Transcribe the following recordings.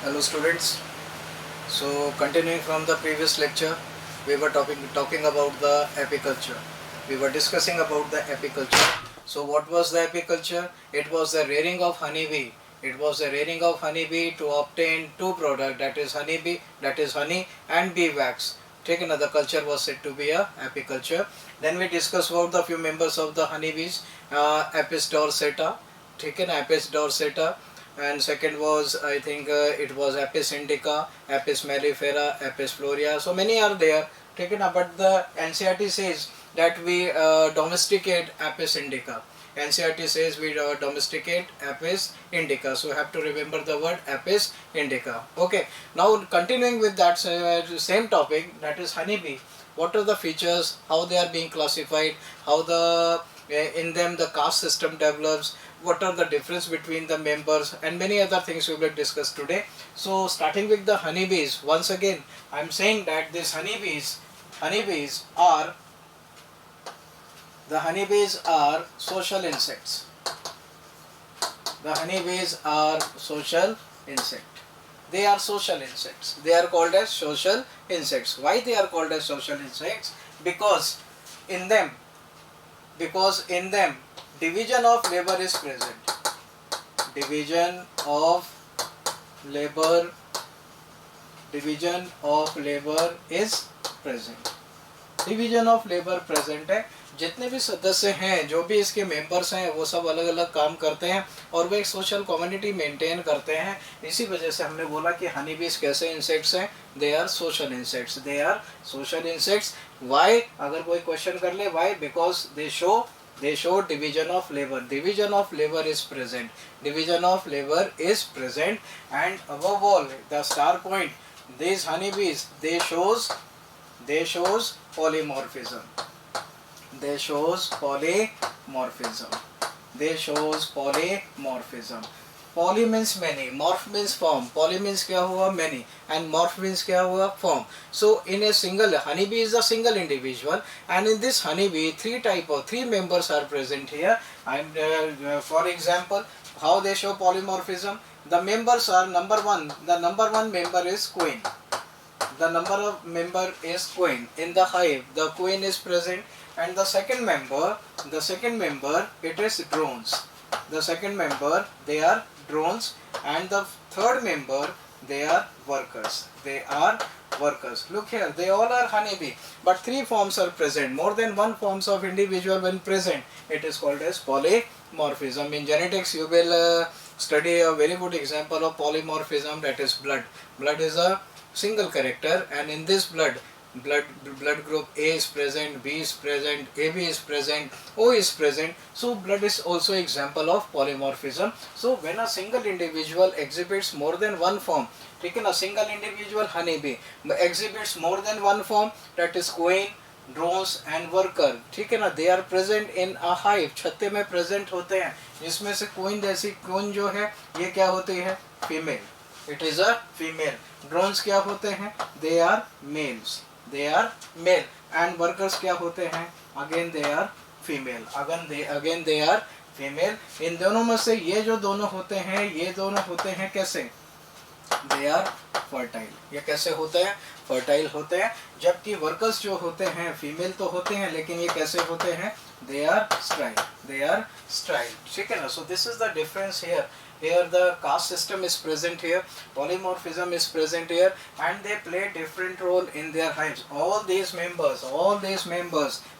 Hello students. So continuing from the previous lecture, we were talking about the apiculture. We were discussing about the apiculture. So what was the apiculture? It was the rearing of honeybee. It was the rearing of honeybee to obtain two products, that is honeybee, that is honey and bee wax. Taken another culture was said to be a apiculture. Then we discussed about the few members of the honeybees, Apis dorsata, taken Apis dorsata, and second was I think it was Apis indica, Apis mellifera, Apis florea. So many are there taken up, but the NCERT says that we domesticate Apis indica. NCERT says we domesticate Apis indica. So you have to remember the word Apis indica. Okay. Now continuing with that same topic, that is honeybee. What are the features? How they are being classified? How the in them the caste system develops? What are the difference between the members, and many other things we will discuss today. So starting with the honeybees, once again I am saying that these honeybees are social insects. The honeybees are social insect. They are social insects. They are called as social insects. Why they are called as social insects? Because in them division of labor is present. Division of labor is present. Division of labour present है. जितने भी सदस्य हैं, जो भी इसके members हैं, वो सब अलग अलग काम करते हैं और वो एक सोशल कम्युनिटी मेंटेन करते हैं. इसी वजह से हमने बोला कि हनी बीज कैसे इंसेक्ट्स हैं. They are social insects. They are social insects. Why, अगर कोई क्वेश्चन कर ले, why? Because they show division of labor. Division of labor is present. Division of labor is present. And above all, the star point, these honeybees, they shows polymorphism. They shows polymorphism. Poly means many, morph means form. Poly means क्या हुआ? Many. And morph means क्या हुआ? Form. So in a single honeybee is a single individual, and in this honeybee three members are present here. And for example, how they show polymorphism? The members are number one. The number one member is queen. The member is queen. In the hive, the queen is present, and the second member, it is drones. The second member, they are drones, and the third member, they are workers. Look here, they all are honeybee, but three forms are present. More than one forms of individual when present, it is called as polymorphism. In genetics, you will study a very good example of polymorphism, that is blood. Blood is a single character, and in this blood group A is present, B is present, AB is present, O is present. So blood is also example of polymorphism. So when a single individual exhibits more than one form, taken a single individual honeybee exhibits more than one form, that is queen, drones and worker, ठीक है ना. They are present in a hive. छत्ते में present होते हैं, जिसमें से queen जैसी queen जो है, ये क्या होती है? Female. It is a female. Drones क्या होते हैं? They are males. They are male. And workers क्या होते हैं? Again they are female. Again they are female. इन दोनों में से ये जो दोनों होते हैं कैसे? They are fertile. ये कैसे होते हैं? Fertile होते हैं. जबकि workers जो होते हैं फीमेल तो होते हैं, लेकिन ये कैसे होते हैं? They are sterile. ठीक है ना. So this is the difference here. Here the caste system is present here, polymorphism is present here, and they play different role in their hives. All these members,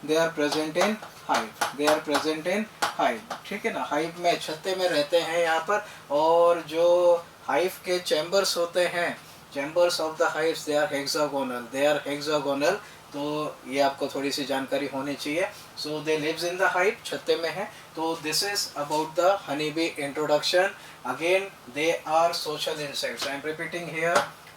they are present in hive. ठीक है ना. hive में छत्ते में रहते हैं यहाँ पर, और जो hive के chambers होते हैं, chambers of the hives, they are hexagonal. तो ये आपको थोड़ी सी जानकारी होनी चाहिए. So they lives in the hive, छत्ते में है. तो this is about the honeybee introduction. Again, they are social insects. I am repeating here,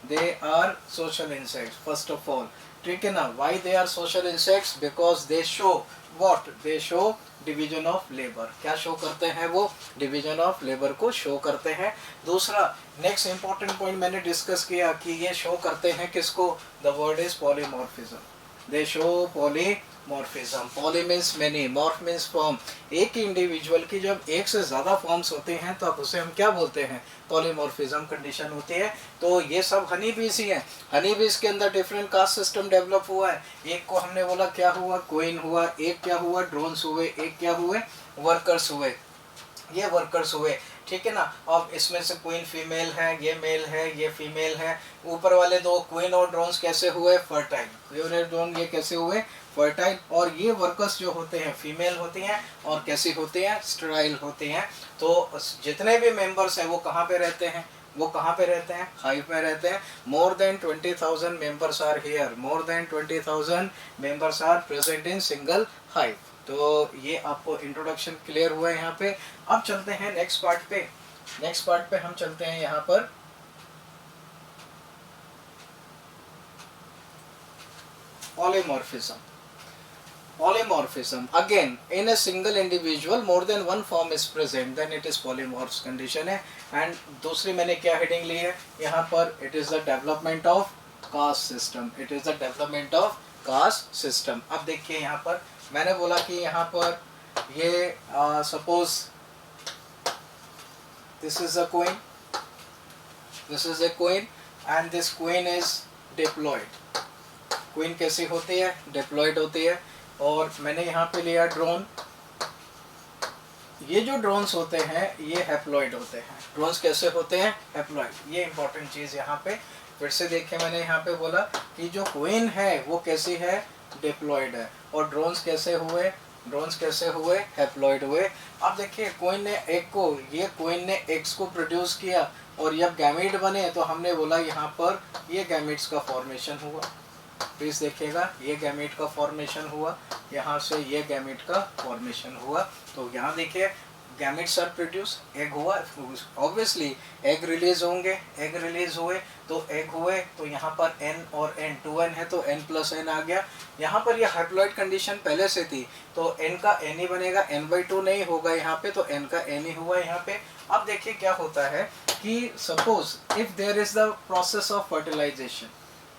they are social insects. First of all, ठीक है ना. Why they are social insects? Because they show what? They show division of labour. क्या show करते हैं वो? Division of labour को show करते हैं. दूसरा नेक्स्ट इंपॉर्टेंट पॉइंट मैंने डिस्कस किया कि ये शो करते हैं किसको? The word is polymorphism. They show polymorphism. Poly means many, morph means form. एक ही इंडिविजुअल की जब एक से ज़्यादा फॉर्म्स होते हैं तो अब उसे हम क्या बोलते हैं, पॉलीमॉर्फिज्म कंडीशन होती है। तो ये सब हनी बीज ही हैं। हनी बीज के अंदर डिफरेंट कास्ट सिस्टम डेवलप हुआ है। एक को हमने बोला क्या हुआ, क्वीन हुआ, एक क्या हुआ, ड्रोन्स हुए, एक क्या हुए, वर्कर्स हुए। ये वर्कर्स हुए, ठीक है ना। अब इसमें से क्वीन फीमेल है, ये मेल है, ये फीमेल है। ऊपर वाले दो क्वीन और ड्रोन्स कैसे हुए, फर्टाइल। क्वीन और ड्रोन ये कैसे हुए, फर्टाइल। और ये वर्कर्स जो होते हैं फीमेल होती हैं और कैसी होती हैं, स्टेराइल होती हैं। तो जितने भी मेंबर्स हैं वो कहाँ पे रहते हैं, वो कहाँ पे रहते हैं, हाइव में रहते हैं। More than 20,000 members are here, more than 20,000 members are present in single hive. तो ये आपको इंट्रोडक्शन क्लियर हुआ है यहाँ पे। अब चलते हैं नेक्स्ट पार्ट पे। नेक्स्ट पार्ट पे हम चलते हैं यहाँ पर polymorphism. Polymorphism, again in a single individual more than one form is present, then it is polymorph condition है। एंड दूसरी मैंने क्या हेडिंग ली है यहाँ पर, it is the development of caste system, it is the development of caste system। अब देखिए यहाँ पर मैंने बोला कि यहाँ पर ये suppose this is a queen, this is a queen and this queen is diploid। Queen कैसी होती है, डिप्लॉयड होती है। और मैंने यहाँ पे लिया ड्रोन। ये जो ड्रोन्स होते हैं ये हैप्लॉइड होते हैं। ड्रोन्स कैसे होते हैं, हैप्लॉइड। ये इंपॉर्टेंट चीज़ यहाँ पे फिर से देखिए, मैंने यहाँ पे बोला कि जो क्वीन है वो कैसी है, डिप्लॉयड है। और ड्रोन्स कैसे हुए, ड्रोन्स कैसे हुए, हैप्लॉइड हुए। अब देखिए क्वीन ने एग को, ये क्वीन ने एग्स को प्रोड्यूस किया और जब गैमीट बने तो हमने बोला यहाँ पर ये गैमीट्स का फॉर्मेशन हुआ। प्लीज देखिएगा, ये गैमेट का फॉर्मेशन हुआ, यहाँ से ये गैमेट का फॉर्मेशन हुआ। तो यहाँ देखिए गैमेट्स आर प्रोड्यूस, एग हुआ, ऑब्वियसली एग रिलीज होंगे, एग रिलीज हुए तो एग हुए। तो यहाँ पर n और n 2n है तो n प्लस n आ गया। यहाँ पर ये हैप्लॉइड कंडीशन पहले से थी तो n का n ही बनेगा, n/2 नहीं होगा यहाँ पे, तो n का n ही हुआ यहाँ पे। अब देखिए क्या होता है कि suppose if there is the process of fertilisation,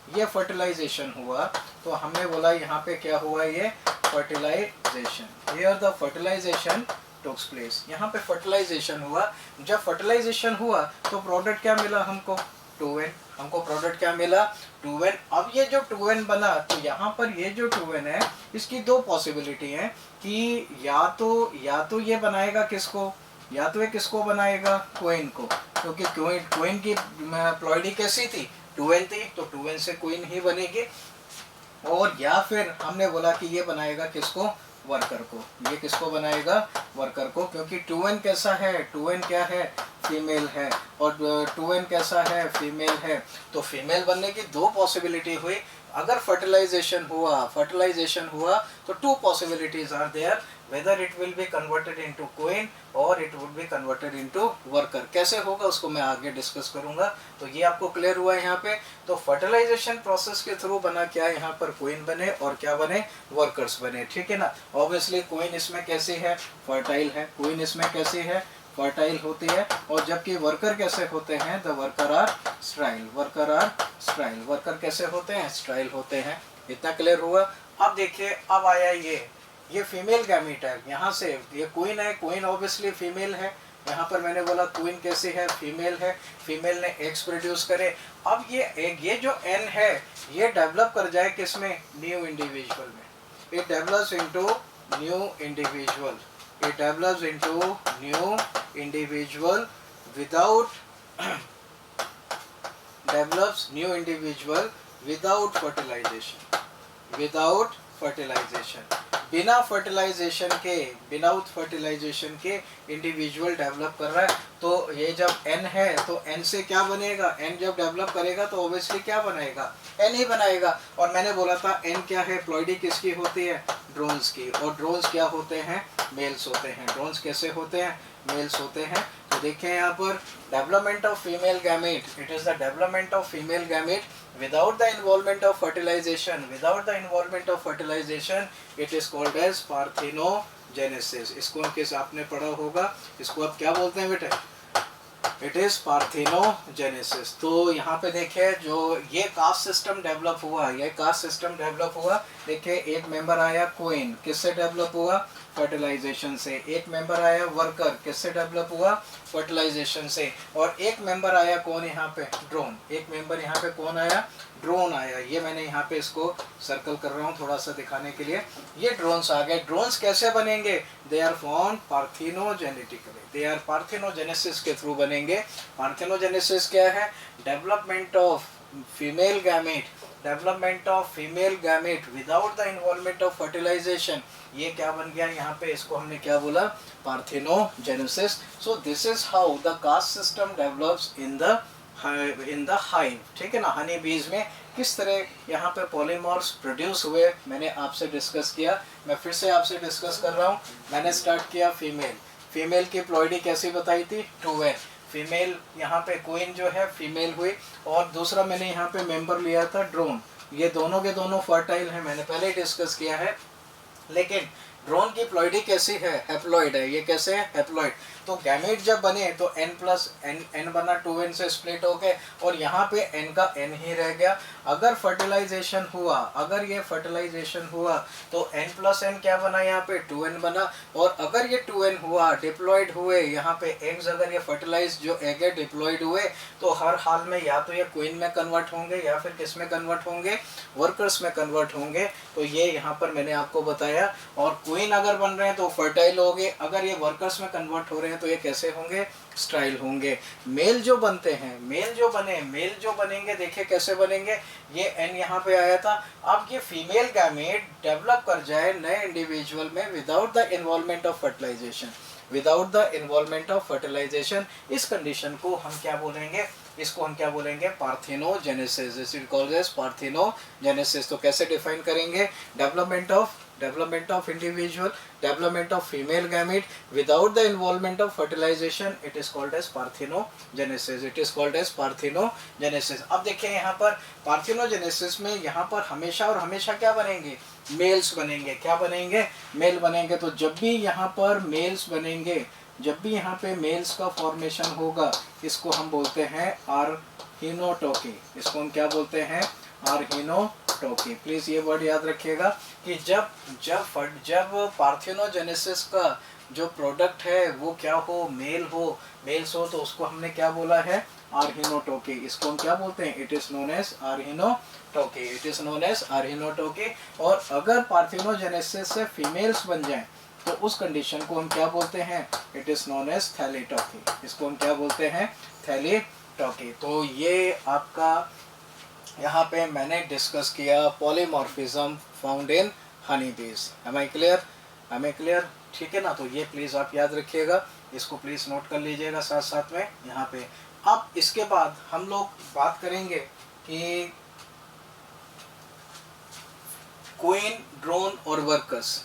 ये फर्टिलाइजेशन हुआ तो हमने बोला यहाँ पे क्या हुआ, ये fertilization, here the fertilization tooks place. यहाँ पे फर्टिलाइजेशन हुआ। जब फर्टिलाइजेशन हुआ तो प्रोडक्ट क्या मिला हमको, 2n। हमको प्रोडक्ट क्या मिला, 2n। अब ये जो 2n बना तो यहाँ पर ये जो 2n है इसकी दो पॉसिबिलिटी है कि या तो ये बनाएगा किसको, या तो ये किसको बनाएगा, क्वीन को, क्योंकि क्वीन की प्लॉइडी कैसी थी, 2n थी, तो 2n से क्वीन ही बनेगी। और या फिर हमने बोला कि ये बनाएगा किसको, वर्कर को। ये किसको बनाएगा, वर्कर को, क्योंकि 2n कैसा है, 2n क्या है, फीमेल है। और 2n कैसा है, फीमेल है। तो फीमेल बनने की दो पॉसिबिलिटी हुई। अगर फर्टिलाइजेशन हुआ तो two possibilities are there, whether it will be converted into queen or it would be converted into worker। कैसे होगा उसको मैं आगे डिस्कस करूंगा। तो ये आपको क्लियर हुआ है यहाँ पे। तो फर्टिलाइजेशन प्रोसेस के थ्रू बना क्या, यहाँ पर क्वीन बने और क्या बने, वर्कर्स बने, ठीक है ना। ऑब्वियसली क्वीन इसमें कैसी है, फर्टाइल है, क्वीन इसमें कैसी है, फर्टाइल होती है। और जबकि वर्कर कैसे होते हैं, the worker are sterile, worker are sterile. Worker कैसे होते हैं, स्टेराइल होते हैं। इतना क्लियर हुआ। अब देखिए अब आया ये फीमेल गैमीट है। यहाँ से ये क्वीन है, क्वीन ऑब्वियसली फीमेल है। यहाँ पर मैंने बोला क्वीन कैसी है, फीमेल है, फीमेल ने एग्स प्रोड्यूस करे। अब ये एग, ये जो n है ये डेवलप कर जाए किसमें, न्यू इंडिविजुअल में। It develops into new individual, it develops into new individual without develops new individual without fertilization, without fertilization. बिना फर्टिलाइजेशन के इंडिविजुअल डेवलप कर रहा है। तो ये जब n है तो n से क्या बनेगा, n जब डेवलप करेगा तो ऑब्वियसली क्या बनाएगा, n ही बनाएगा। और मैंने बोला था n क्या है, प्लॉइडी किसकी होती है, ड्रोन्स की। और ड्रोन्स क्या होते हैं, मेल्स होते हैं। ड्रोन्स कैसे होते हैं, मेल्स होते हैं। तो देखें यहाँ पर development of female gamete, it is the development of female gamete without the involvement of fertilization, without the involvement of fertilization it is called as parthenogenesis। इसको किस आपने पढ़ा होगा, इसको आप क्या बोलते हैं बेटे, इट इज पार्थेनोजेनेसिस। तो यहाँ पे देखिए जो ये कास्ट सिस्टम डेवलप हुआ, ये कास्ट सिस्टम डेवलप हुआ, देखिए एक मेंबर आया क्वीन, किससे डेवलप हुआ? फर्टिलाइजेशन से। एक मेंबर आया वर्कर, किससे डेवलप हुआ? फर्टिलाइजेशन से। और एक मेंबर आया कौन यहाँ पे? ड्रोन। एक मेंबर यहाँ पे कौन आया? ड्रोन आया। ये मैंने यहाँ पे इसको सर्कल कर रहा हूँ थोड़ा सा दिखाने के लिए। ये ड्रोन्स आ गए। ड्रोन्स कैसे बनेंगे? They are form parthenogenetically, they are parthenogenesis के थ्रू बनेंगे। पार्थेनोजेनेसिस क्या है? Development of female gamete, development of female gamete without the involvement of fertilisation. ये क्या बन गया यहाँ पे? इसको हमने क्या बोला? Parthenogenesis. So this is how the caste system develops in the hive. ठीक है ना, हनी बीज में किस तरह यहाँ पे पॉलीमर्स प्रोड्यूस हुए मैंने आपसे डिस्कस किया। मैं फिर से आपसे डिस्कस कर रहा हूँ। मैंने स्टार्ट किया फीमेल, फीमेल की प्लॉइडी कैसी बताई थी? 2n। फीमेल यहाँ पे क्वीन जो है फीमेल हुई। और दूसरा मैंने यहाँ पे मेंबर लिया था ड्रोन। ये दोनों के दोनों फर्टाइल हैं, मैंने पहले ही डिस्कस किया है। लेकिन ड्रोन की प्लॉइडी कैसी है? हैप्लॉइड है। ये कैसे है? हैप्लॉइड। तो गैमेट जब बने तो n प्लस n बना, 2n से स्प्लिट हो गए और यहाँ पे n का n ही रह गया। अगर फर्टिलाइजेशन हुआ, अगर ये फर्टिलाइजेशन हुआ तो n प्लस n क्या बना? यहाँ पे 2n बना। और अगर ये 2n हुआ, डिप्लॉयड हुए यहाँ पे एग्स, अगर ये फर्टिलाइज जो एग है डिप्लॉयड हुए तो हर हाल में या तो ये क्वीन में कन्वर्ट होंगे या फिर किस में कन्वर्ट होंगे? वर्कर्स में कन्वर्ट होंगे। तो ये यहाँ पर मैंने आपको बताया। और क्वीन अगर बन रहे हैं तो फर्टाइल हो गए, अगर ये वर्कर्स में कन्वर्ट हो रहे हैं तो ये कैसे होंगे? स्ट्राइल होंगे। मेल जो बनते हैं, मेल जो बनेंगे, देखिए कैसे बनेंगे। ये एन यहाँ पे आया था। अब ये फीमेल गैमेट डेवलप कर जाए नए इंडिविजुअल में without the involvement of fertilization, without the involvement of fertilization. इस कंडीशन को हम क्या बोलेंगे? इसको हम क्या बोलेंगे? Parthenogenesis. This is called as parthenogenesis. तो कैसे डिफाइन करेंगे? development of individual, development of female gamete without the involvement of fertilization, it is called as parthenogenesis, it is called as parthenogenesis। अब देखिए यहाँ पर पार्थेनोजेनेसिस में यहाँ पर हमेशा और हमेशा क्या बनेंगे? मेल्स बनेंगे। क्या बनेंगे? मेल बनेंगे। तो जब भी यहाँ पर मेल्स बनेंगे, जब भी यहाँ पे मेल्स का फॉर्मेशन होगा, इसको हम बोलते हैं आर्हिनोटोकी। इसको हम क्या बोलते हैं? आर्हिनोटोकी। प्लीज ये वर्ड याद रखिएगा कि जब पार्थेनोजेनेसिस का जो प्रोडक्ट है वो क्या हो? मेल्स हो तो उसको हमने क्या बोला है? आर्हिनोटोकी। इसको हम क्या बोलते हैं? It is known as arrhenotoky, it is known as arrhenotoky. और अगर पार्थेनोजेनेसिस से फीमेल्स बन जाएं तो उस कंडीशन को हम क्या बोलते हैं? It is known as thelytoky. इसको हम क्या बोलते हैं? थैलेटोकी। तो ये आपका यहाँ पे मैंने डिस्कस किया polymorphism found in honey bees. Am I clear? ठीक है ना। तो ये प्लीज़ आप याद रखिएगा, इसको प्लीज़ नोट कर लीजिएगा साथ साथ में यहाँ पे। अब इसके बाद हम लोग बात करेंगे कि क्वीन, ड्रोन और workers,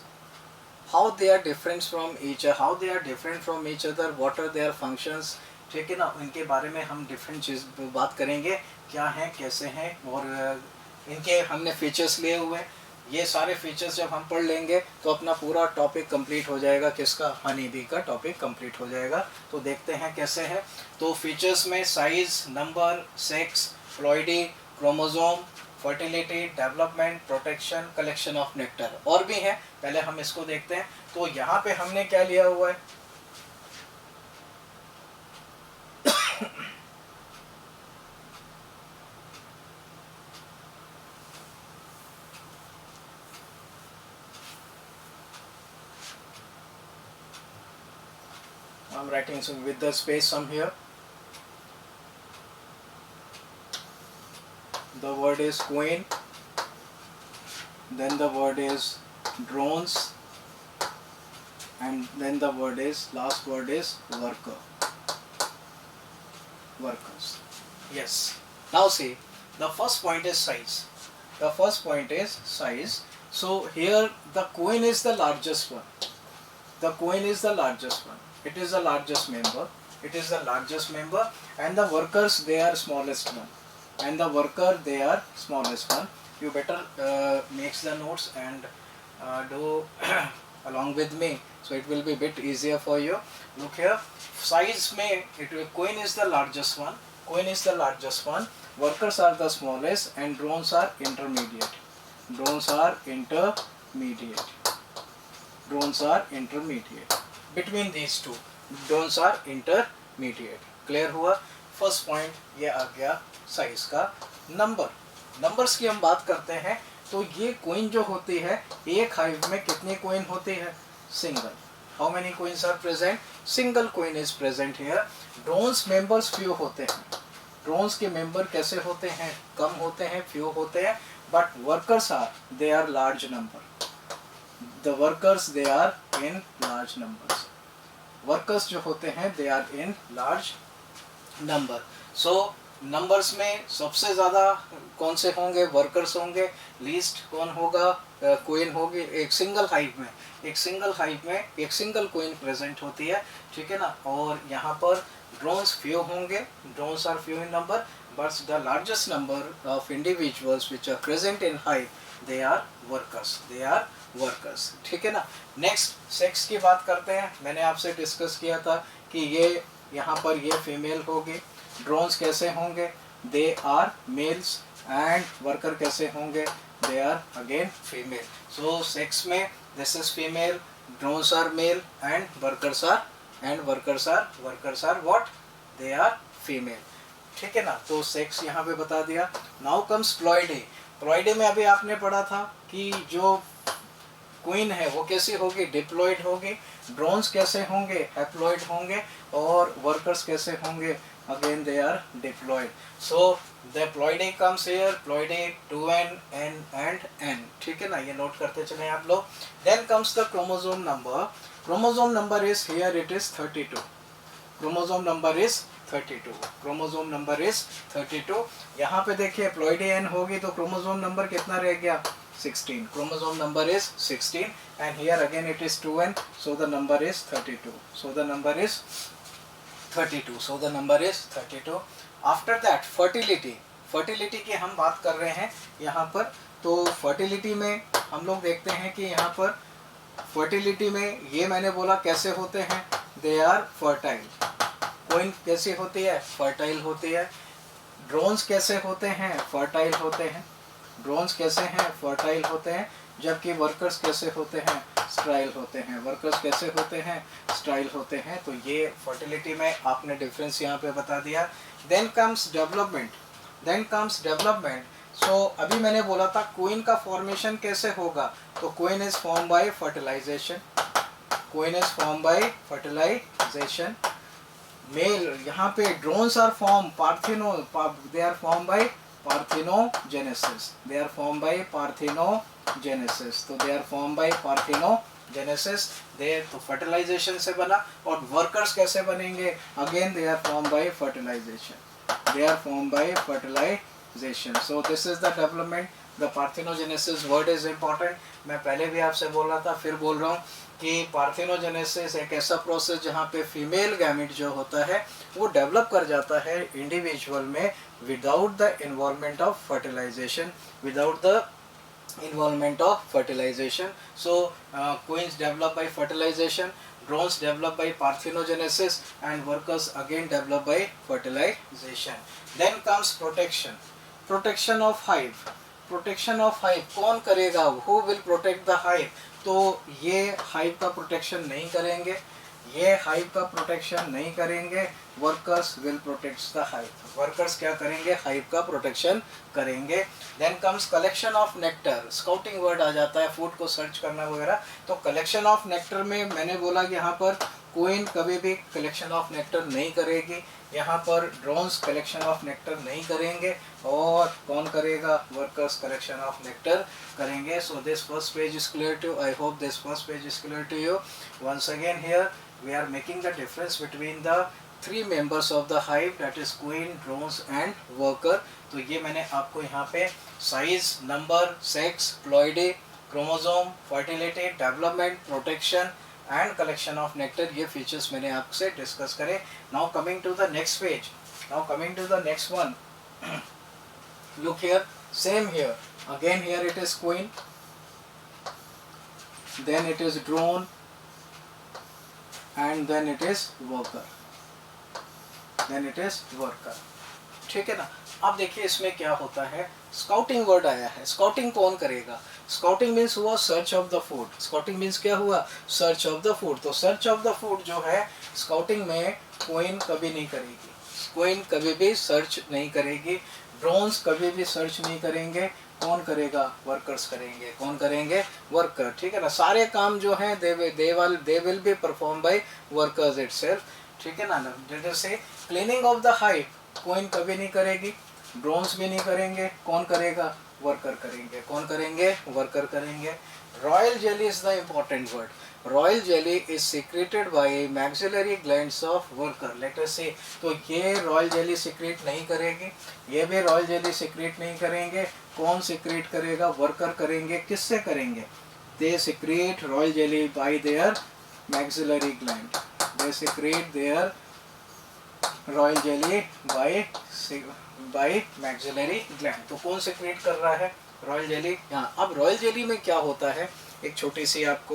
how they are different from each other, what are their functions. ठीक है ना, इनके बारे में हम डिफरेंट चीज़ बात करेंगे, क्या हैं, कैसे हैं, और इनके हमने फीचर्स लिए हुए हैं। ये सारे फीचर्स जब हम पढ़ लेंगे तो अपना पूरा टॉपिक कंप्लीट हो जाएगा। किसका? हनी बी का टॉपिक कंप्लीट हो जाएगा। तो देखते हैं कैसे है। तो फीचर्स में size, number, sex, ploidy, chromosome, fertility, development, protection, collection of nectar, और भी हैं। पहले हम इसको देखते हैं। तो यहाँ पे हमने क्या लिया हुआ है? I'm writing so with the space some here. The word is queen, then the word is drones, and then the last word is workers. Yes. Now see, the first point is size. So here the queen is the largest one. It is the largest member, and the workers, they are smallest one. You better make the notes and do along with me so it will be a bit easier for you. Look here, size में queen is the largest one, queen is the largest one, workers are the smallest, and drones are intermediate. Drones are intermediate. Drones are intermediate. Between these two, drones are intermediate. Clear हुआ? First point ये आ गया size का। Number, numbers की हम बात करते हैं तो ये कोइन जो होती है, एक हाइव में कितनी कोइन होती है? Single. How many queens are present? Single queen is present here. Drones members few होते हैं। ड्रोन्स के मेंबर कैसे होते हैं? कम होते हैं, फ्यू होते हैं, but workers are, they are large number. The workers they are in large numbers. Workers जो होते हैं they are in large number. So numbers में सबसे ज़्यादा कौन से होंगे? वर्कर्स होंगे। लीस्ट कौन होगा? कोइन होगी। एक सिंगल हाइव में, एक सिंगल हाइव में एक सिंगल कोइन प्रेजेंट होती है, ठीक है ना। और यहाँ पर ड्रोन्स फ्यू होंगे, drones are few in number, but the largest number of individuals which are present in hive, they are workers, they are workers, ठीक है ना। नेक्स्ट सेक्स की बात करते हैं। मैंने आपसे डिस्कस किया था कि ये यहाँ पर ये फीमेल होगी। ड्रोन्स कैसे होंगे? They are males, and worker कैसे होंगे? They are again female. So sex में this is female, drones are male, and workers are what? They are female, ठीक है ना। तो सेक्स यहाँ पे बता दिया। Now comes प्लॉइडे। प्लॉइडे में अभी आपने पढ़ा था कि जो क्वीन है वो कैसी होगी? डिप्लॉयड होगी। ड्रोन्स कैसे होंगे? हैप्लॉयड होंगे। और वर्कर्स कैसे होंगे? Again they are diploid. So the ploidy comes here, ploidy 2n, n and n, ठीक है ना। ये नोट करते चले आप लोग। Then comes the chromosome number. Chromosome number is here, it is 32। Chromosome number is 32। Chromosome number is 32। यहाँ पे देखिए प्लॉइडे n होगी तो क्रोमोसोम नंबर कितना रह गया? 16. Chromosome number is 16, and here again it is 2n, so the number is 32. So the number is 32. So the number is 32. After that fertility. Fertility की हम बात कर रहे हैं यहाँ पर। तो fertility में हम लोग देखते हैं कि यहाँ पर fertility में ये मैंने बोला कैसे होते हैं? They are fertile. कोइन कैसी होती है? fertile होती है। ड्रोन्स कैसे होते हैं? fertile होते हैं। ड्रोन्स कैसे हैं? फर्टाइल होते हैं। जबकि वर्कर्स कैसे होते हैं? स्ट्राइल होते हैं। वर्कर्स कैसे होते हैं? स्ट्राइल होते हैं। तो ये फर्टिलिटी में आपने डिफरेंस यहाँ पे बता दिया। Then comes development. Then comes development. So अभी मैंने बोला था क्वीन का फॉर्मेशन कैसे होगा? तो queen is form by fertilisation. Queen is form by fertilisation. Male यहाँ पे drones are form partheno, they are form by parthenogenesis. They are formed by parthenogenesis. तो they are formed by parthenogenesis. They तो fertilization से बना। और workers कैसे बनेंगे? Again they are formed by fertilization. They are formed by fertilization. So this is the development. The parthenogenesis word is important. मैं पहले भी आपसे बोल रहा था, फिर बोल रहा हूँ कि पार्थिनोजेनेसिस एक ऐसा प्रोसेस जहाँ पे फीमेल गैमेट जो होता है वो डेवलप कर जाता है इंडिविजुअल में without the involvement of fertilization, without the involvement of fertilization. So queens develop by fertilization, drones develop by parthenogenesis, and workers again develop by fertilization. Then comes protection. Protection of hive. Protection of hive कौन करेगा? Who will protect the hive? तो ये hive का protection नहीं करेंगे, ये hive का protection नहीं करेंगे। Workers will protect the hive. Workers क्या करेंगे? हाइव का प्रोटेक्शन करेंगे। Then comes collection of nectar. Scouting word आ जाता है, फूड को सर्च करना वगैरह। तो कलेक्शन ऑफ नेक्टर में मैंने बोला कि यहाँ पर क्वीन कभी भी कलेक्शन ऑफ नेक्टर नहीं करेगी। यहाँ पर ड्रोन्स कलेक्शन ऑफ नेक्टर नहीं करेंगे। और कौन करेगा? वर्कर्स कलेक्शन ऑफ नेक्टर करेंगे। So this first page is clear to, I hope this first page is clear to you. Once again here we are making the difference between the three members of the hive, that is queen, drones and worker. तो ये मैंने आपको यहाँ पे size, number, sex, ploidy, chromosome, fertility, development, protection and collection of nectar, ये features मैंने आपसे discuss करे। Now coming to the next page, now coming to the next one. Look here, same here. Again here it is queen, then it is drone, and then it is worker, then it is worker, ठीक है ना। अब देखिए इसमें क्या होता है, scouting word आया है, स्काउटिंग कौन करेगा, स्काउटिंग मीन्स हुआ search of the food, scouting means क्या हुआ, सर्च ऑफ द फूड। तो सर्च ऑफ द फूड जो है स्काउटिंग में क्वीन कभी नहीं करेगी, क्वीन कभी भी सर्च नहीं करेगी, ड्रोन्स कभी भी सर्च नहीं करेंगे, कौन करेगा, वर्कर्स करेंगे, कौन करेंगे, वर्कर, ठीक है ना। सारे काम जो हैं they will be perform by workers itself, ठीक है ना। जैसे cleaning of the hive queen कभी नहीं करेगी, ड्रोन्स भी नहीं करेंगे, कौन करेगा, वर्कर करेंगे, कौन करेंगे, वर्कर करेंगे। Royal jelly is the important word, royal jelly is secreted bye maxillary glands of worker, let us से। तो ये रॉयल जेली सिक्रेट नहीं करेगी, ये भी रॉयल जेली सिक्रेट नहीं करेंगे, कौन सिक्रेट करेगा, वर्कर करेंगे, किससे करेंगे, they secrete royal jelly by their maxillary gland, they secrete their royal jelly by maxillary gland. तो कौन सिक्रेट कर रहा है, रॉयल जेली। यहाँ अब रॉयल जेली में क्या होता है, एक छोटी सी आपको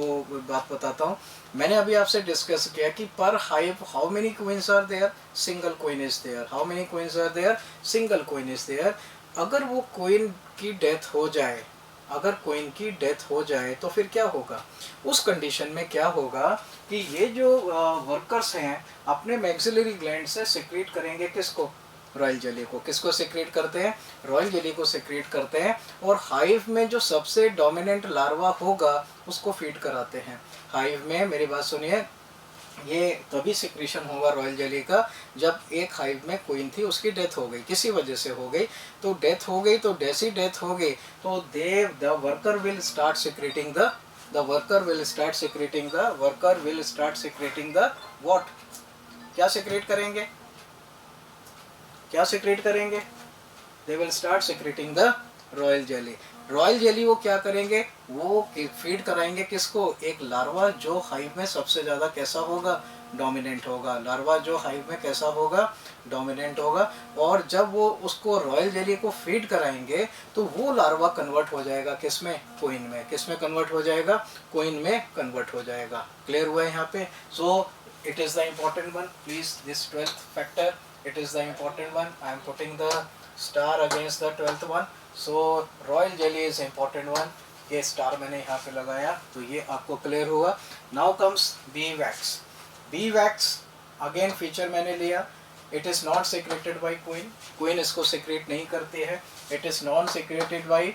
बात बताता हूँ। मैंने अभी आपसे डिस्कस किया कि per hive how many queens are there, single queen is there, how many queens are there, single queen is there. अगर वो क्वीन की डेथ हो जाए, अगर क्वीन की डेथ हो जाए तो फिर क्या होगा, उस कंडीशन में क्या होगा कि ये जो वर्कर्स हैं अपने मैक्सिलरी ग्लैंड से सिक्रेट करेंगे किसको, रॉयल जेली को। किसको सिक्रेट करते हैं, रॉयल जेली को सिक्रेट करते हैं, और हाइव में जो सबसे डोमिनेंट लार्वा होगा उसको फीड कराते हैं। हाइव में मेरी बात सुनिए, ये तभी सिक्रेशन होगा रॉयल जेली का जब एक हाइव में क्वीन थी, उसकी डेथ हो गई, किसी वजह से हो गई, तो डेथ हो गई, तो जैसी डेथ हो गई तो the worker will start secreting the worker will start secreting the what, क्या सिक्रेट करेंगे, क्या सिक्रेट करेंगे, they will start secreting the royal jelly. Royal jelly वो क्या करेंगे, वो फीड कराएंगे किसको, एक लार्वा जो हाइव में सबसे ज़्यादा कैसा होगा, डोमिनेंट होगा, लार्वा जो हाइव में कैसा होगा, डोमिनेंट होगा। और जब वो उसको रॉयल जेली को फीड कराएंगे तो वो लार्वा कन्वर्ट हो जाएगा किस में, क्वीन में, किस में कन्वर्ट हो जाएगा, क्वीन में कन्वर्ट हो जाएगा। क्लियर हुआ है यहाँ पे। So it is the important one, please this 12th factor, it is the important one. I am putting the star against the 12th one. So royal jelly is important one. ये star मैंने यहाँ पे लगाया तो ये आपको clear हुआ। Now comes B wax. B wax again feature मैंने लिया, it is not secreted by queen, queen इसको सिक्रेट नहीं करती है। It is non secreted by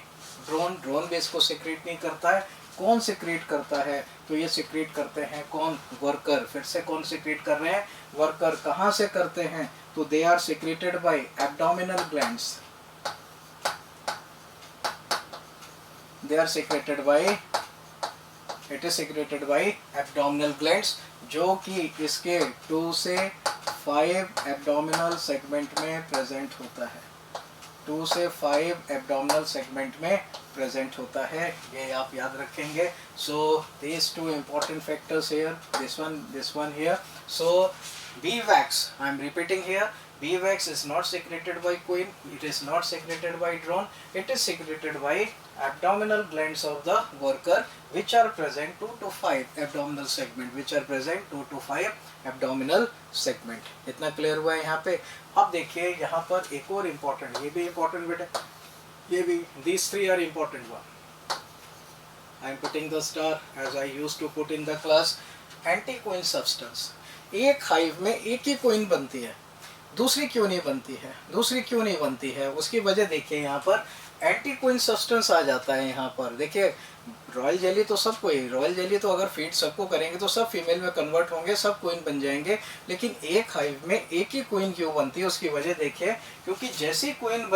drone, drone भी इसको सिक्रेट नहीं करता है। कौन सिक्रेट करता है, तो ये सिक्रेट करते हैं कौन, वर्कर। फिर से कौन सिक्रेट कर रहे हैं, वर्कर। कहाँ से करते हैं, तो they are secreted by abdominal glands, they are secreted by, it is secreted by abdominal glands, जो कि इसके 2 से 5 एब्डोमिनल सेगमेंट में प्रेजेंट होता है, 2 से 5 एब्डोमिनल सेगमेंट में प्रेजेंट होता है, ये आप याद रखेंगे। सो these 2 important factors here, this one here. So beeswax, I am repeating here, beeswax is not secreted by queen, it is not secreted by drone, it is secreted by abdominal glands of the worker, which are present 2 to 5 abdominal segment, which are present 2 to 5 abdominal segment। इतना clear हुआ है यहाँ पे। अब देखिए यहाँ पर एक और इम्पोर्टेंट, ये भी इम्पोर्टेंट बेटा, ये भी, these 3 are important one. I am putting the star as I used to put in the class. Anti-queen substance, एक हाइव में एक ही क्वीन बनती है, दूसरी क्यों नहीं बनती है, दूसरी क्यों नहीं बनती है, उसकी वजह देखिए यहाँ पर एंटी क्वीन सब्सटेंस आ जाता है। यहाँ पर देखिए रॉयल जेली तो सबको ही, रॉयल जेली तो अगर फीड सबको करेंगे तो सब फीमेल में कन्वर्ट होंगे, सब क्वीन बन जाएंगे, लेकिन एक हाइव में एक ही क्वीन क्यों बनती है, उसकी वजह देखिए, क्योंकि जैसी क्वीन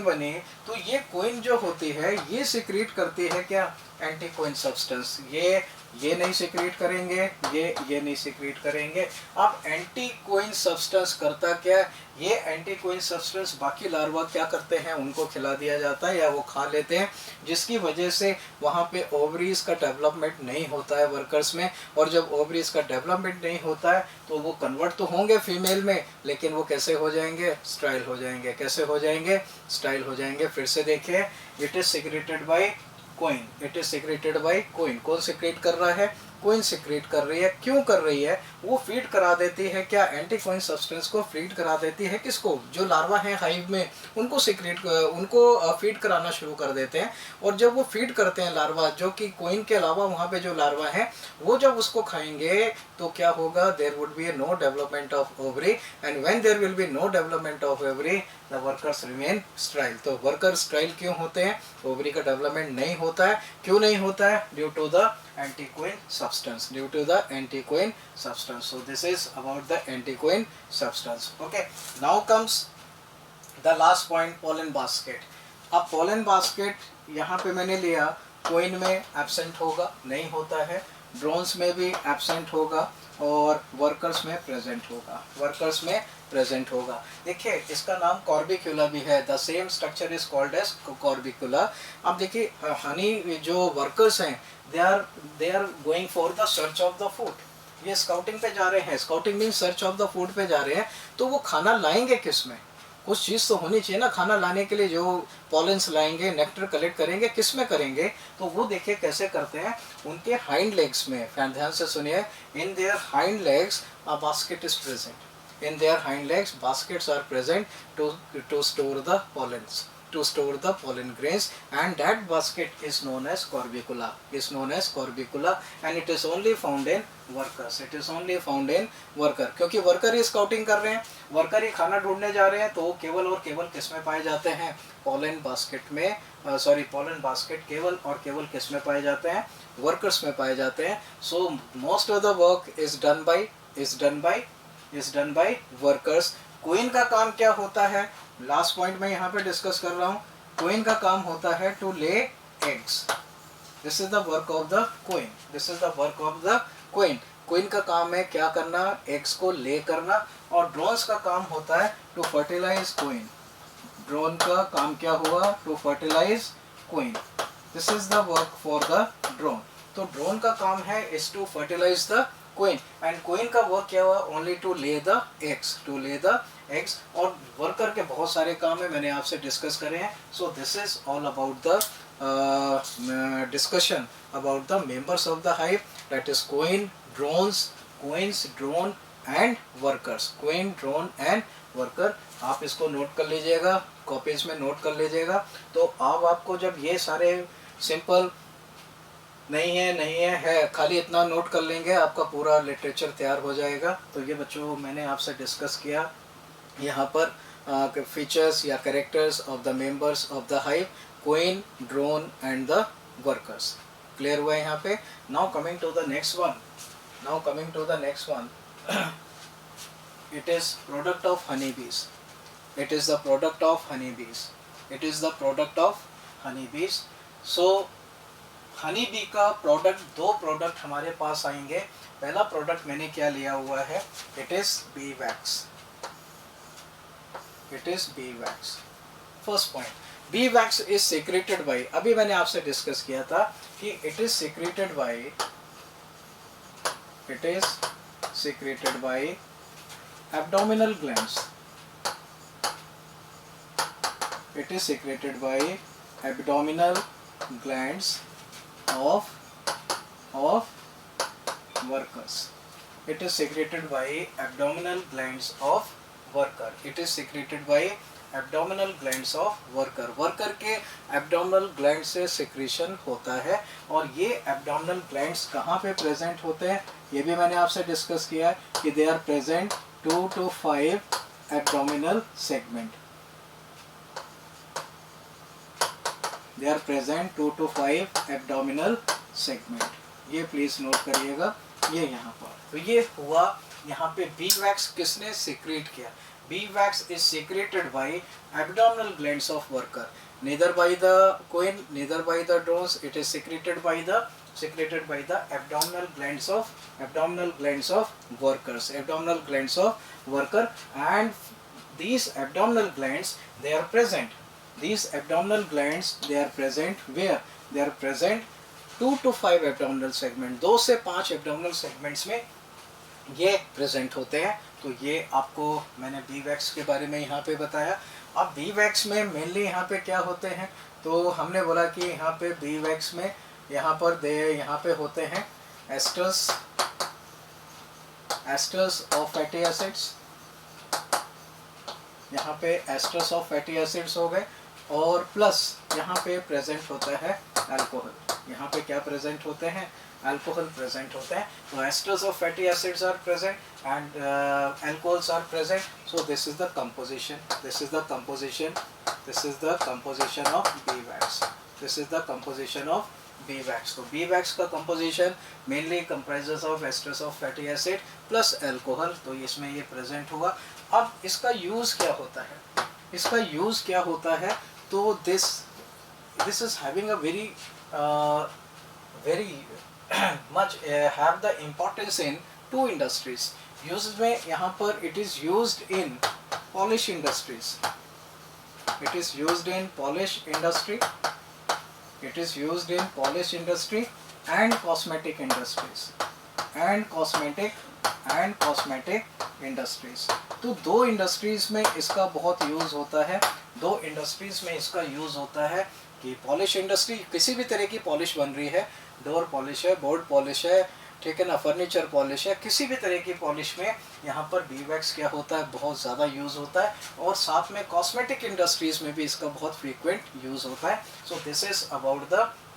बनी तो ये क्वीन जो होती है ये सिक्रेट करती है क्या, एंटी क्वीन सब्सटेंस। ये नहीं सिक्रेट करेंगे, ये नहीं सिक्रेट करेंगे। अब एंटी क्वीन सब्सटेंस करता क्या, ये एंटी क्वीन सब्सटेंस बाकी लार्वा क्या करते हैं, उनको खिला दिया जाता है या वो खा लेते हैं, जिसकी वजह से वहाँ पे ओवरीज का डेवलपमेंट नहीं होता है वर्कर्स में। और जब ओवरीज का डेवलपमेंट नहीं होता है तो वो कन्वर्ट तो होंगे फीमेल में, लेकिन वो कैसे हो जाएंगे, स्टाइल हो जाएंगे। कैसे हो जाएंगे, स्टाइल हो जाएंगे। फिर से देखिए, it is secreted bye queen, it is secreted bye queen. कौन सिक्रेट कर रहा है, कोइन सिक्रेट कर रही है, क्यों कर रही है? वो फीड करा देती है क्या? एंटीकोइन सब्सटेंस को फीड करा देती है किसको? जो लार्वा है हाइव में, उनको उनको फीड कराना शुरू कर देते हैं। और जब वो फीड करते हैं लार्वा, जो कि कोइन के अलावा वहाँ पे जो लार्वा है वो जब उसको खाएंगे तो क्या होगा? There would be no development of ovary, and when there will be no development of ovary the workers remain sterile. तो वर्कर स्टेराइल क्यों होते हैं? ओवरी का डेवलपमेंट नहीं होता है। क्यों नहीं होता है? Due to the anticoin substance, due to the anticoin substance. So this is about the anticoin substance. Okay, now comes the last point, pollen basket. अब pollen basket यहाँ पे मैंने लिया, कोइन में एब्सेंट होगा, नहीं होता है, ड्रोन्स में भी एब्सेंट होगा और वर्कर्स में प्रेजेंट होगा, वर्कर्स में प्रेजेंट होगा। देखिए इसका नाम कॉर्बिक्यूला भी है, the same structure is called as corbicula. अब देखिए हनी जो वर्कर्स हैं they are going for the search of the food. ये स्काउटिंग पे जा रहे हैं, scouting mean search of the food पे जा रहे हैं, तो वो खाना लाएंगे किस में? कुछ चीज़ तो होनी चाहिए ना खाना लाने के लिए। जो पॉलेंस लाएंगे, नेक्टर कलेक्ट करेंगे, किस में करेंगे? तो वो देखिए कैसे करते हैं, उनके हाइंड लेग्स में। ध्यान से सुनिए, in their hind legs a basket is present, in their hind legs baskets are present to store the pollens, to store the pollen grains, and that basket is known as corbicula, and it is only found in workers, it is only found in worker। क्योंकि worker ही scouting कर रहे हैं, worker ही खाना ढूंढने जा रहे हैं, तो केवल और केवल किस में पाए जाते हैं? पॉलन बास्केट में, पॉलन बास्केट केवल और केवल किस में पाए जाते हैं? वर्कर्स में पाए जाते हैं। So most of the work is done by workers। Queen का काम क्या होता है? लास्ट पॉइंट मैं यहाँ पे डिस्कस कर रहा हूँ। क्वीन का काम होता है to lay eggs. This is the work of the queen, this is the work of the queen. Queen का काम है क्या करना? एग्स को ले करना। और ड्रोन्स का काम होता है टू फर्टिलाइज क्वीन। ड्रोन का काम क्या हुआ? To fertilise queen. This is the work for the drone. तो ड्रोन का काम है is to fertilise the queen, and queen का वर्क क्या हुआ? Only to lay the eggs, to lay the eggs. और वर्कर के बहुत सारे काम है, मैंने आपसे डिस्कस करे हैं। So this is all about the discussion about the members of the hive, that is queen, drones, queens, drone and workers. Queen, drone and worker. आप इसको नोट कर लीजिएगा, कॉपीज में नोट कर लीजिएगा। तो अब आपको जब ये सारे सिंपल नहीं है, खाली इतना नोट कर लेंगे, आपका पूरा लिटरेचर तैयार हो जाएगा। तो ये बच्चों मैंने आपसे डिस्कस किया यहाँ पर फीचर्स या characters of the members of the hive, queen, drone and the workers. Clear हुआ है यहाँ पे? Now coming to the next one, it is product of honeybees, it is the product of honeybees, it is the product of honeybees। so honey bee का product, दो product हमारे पास आएंगे। पहला product मैंने क्या लिया हुआ है? It is B wax, it is B wax. First point, B wax is secreted by, अभी मैंने आपसे डिस्कस किया था कि it is secreted by abdominal glands, it is secreted by abdominal glands of workers, it is secreted by abdominal glands of worker, it is secreted by abdominal glands of worker। Worker के abdominal gland से secretion होता है, और ये abdominal glands कहाँ पे present होते हैं? ये भी मैंने आपसे डिस्कस किया है कि they are present 2 to 5 abdominal segment, they are present 2 to 5 abdominal segment। ये प्लीज नोट करिएगा, ये यहाँ पर। तो ये हुआ यहाँ पे बी वैक्स किसने सीक्रेट किया? B wax is secreted by abdominal glands of worker, neither by the queen, neither by the drones, it is secreted by the abdominal glands of workers, abdominal glands of worker। And these abdominal glands, they are present, these abdominal glands, they are present where? They are present 2 to 5 abdominal segment, 2 से 5 abdominal segments में ये present होते हैं। तो ये आपको मैंने B wax के बारे में यहाँ पे बताया। अब बी वैक्स में मेनली यहाँ पे क्या होते हैं? तो हमने बोला कि यहाँ पे बी वैक्स में यहाँ पे होते हैं एस्टर्स ऑफ फैटी एसिड्स, यहाँ पे एस्टर्स ऑफ फैटी एसिड्स हो गए, और प्लस यहाँ पे प्रेजेंट होता है अल्कोहल। यहाँ पे क्या प्रेजेंट होते हैं? अल्कोहल प्रेजेंट होते हैं। तो esters of fatty acids are present and alcohols are present. So this is the composition, this is the composition, this is the composition of bee wax, this is the composition of bee wax. तो bee wax का composition mainly comprises of esters of fatty acid plus alcohol, तो इसमें ये present हुआ। अब इसका use क्या होता है? इसका यूज क्या होता है? तो this is having a very much have the importance in two industries. Use में यहाँ पर it is used in polish industries, it is used in polish industry, it is used in polish industry and cosmetic industries, and cosmetic industries। तो दो industries में इसका बहुत use होता है, दो इंडस्ट्रीज में इसका यूज होता है कि पॉलिश इंडस्ट्री, किसी भी तरह की पॉलिश बन रही है, डोर पॉलिश है, बोर्ड पॉलिश है, ठीक है ना, फर्नीचर पॉलिश है, किसी भी तरह की पॉलिश में यहाँ पर बी वैक्स क्या होता है? बहुत ज़्यादा यूज़ होता है। और साथ में कॉस्मेटिक इंडस्ट्रीज में भी इसका बहुत फ्रीक्वेंट यूज़ होता है। So this is about the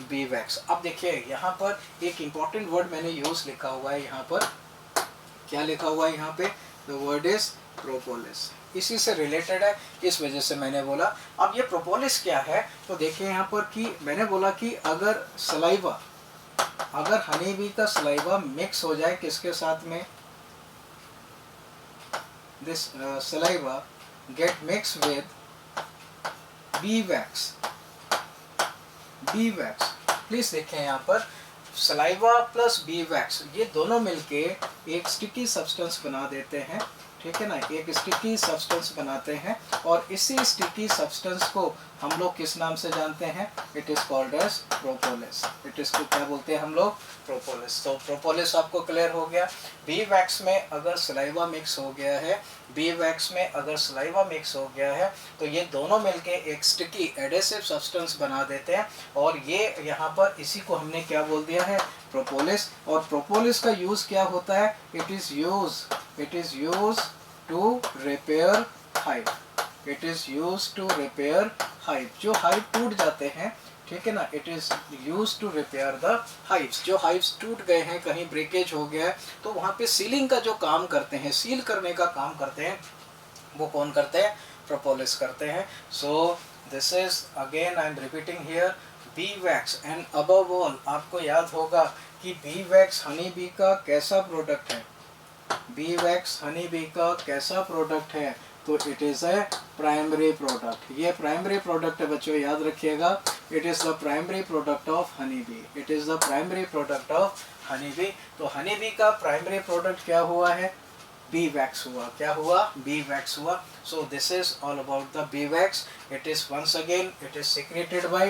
bee wax. अब देखिए यहाँ पर एक इम्पॉर्टेंट वर्ड मैंने यूज़ लिखा हुआ है, यहाँ पर क्या लिखा हुआ है? यहाँ पे द वर्ड इज प्रोपोलिस, इसी से रिलेटेड है, इस वजह से मैंने बोला। अब ये प्रोपोलिस क्या है? तो देखिए यहाँ पर कि मैंने बोला कि अगर सलाइवा, अगर हनी बी का सलाइवा मिक्स हो जाए किसके साथ में? This saliva gate mix with B wax, B wax. Please देखें यहाँ पर सलाइवा प्लस बी वैक्स, ये दोनों मिलके एक स्टिकी सब्सटेंस बना देते हैं, ठीक है ना, एक स्टिकी सब्सटेंस बनाते हैं। और इसी स्टिकी सब्सटेंस को हम लोग किस नाम से जानते हैं? It is called as propolis. It is को क्या बोलते हैं हम लोग? प्रोपोलिस। तो प्रोपोलिस आपको क्लियर हो गया। बी वैक्स में अगर सलाइवा मिक्स हो गया है, बी वैक्स में अगर सलाइवा मिक्स हो गया है, तो ये दोनों मिलके एक स्टिकी एडेसिव सब्सटेंस बना देते हैं, और ये यहाँ पर इसी को हमने क्या बोल दिया है? प्रोपोलिस। और प्रोपोलिस का यूज क्या होता है? It is use to repair hive, it is use to repair hive. जो हाइव टूट जाते हैं, ठीक है ना, it is use to repair the hives. जो हाइव्स टूट गए हैं, कहीं ब्रेकेज हो गया है, तो वहाँ पे सीलिंग का जो काम करते हैं, सील करने का काम करते हैं, वो कौन करते हैं? प्रोपोलिस करते हैं। So this is again I am repeating here B wax. And above all आपको याद होगा कि बी वैक्स हनी बी का कैसा प्रोडक्ट है? बी वैक्स हनी बी का कैसा प्रोडक्ट है? तो it is a primary product. ये प्राइमरी प्रोडक्ट है बच्चों, याद रखिएगा। It is the primary product of honey bee, it is the primary product of honey bee. तो हनी बी का प्राइमरी प्रोडक्ट क्या हुआ है? बी वैक्स हुआ। क्या हुआ? बी वैक्स हुआ। So this is all about the bee wax. It is once again it is secreted by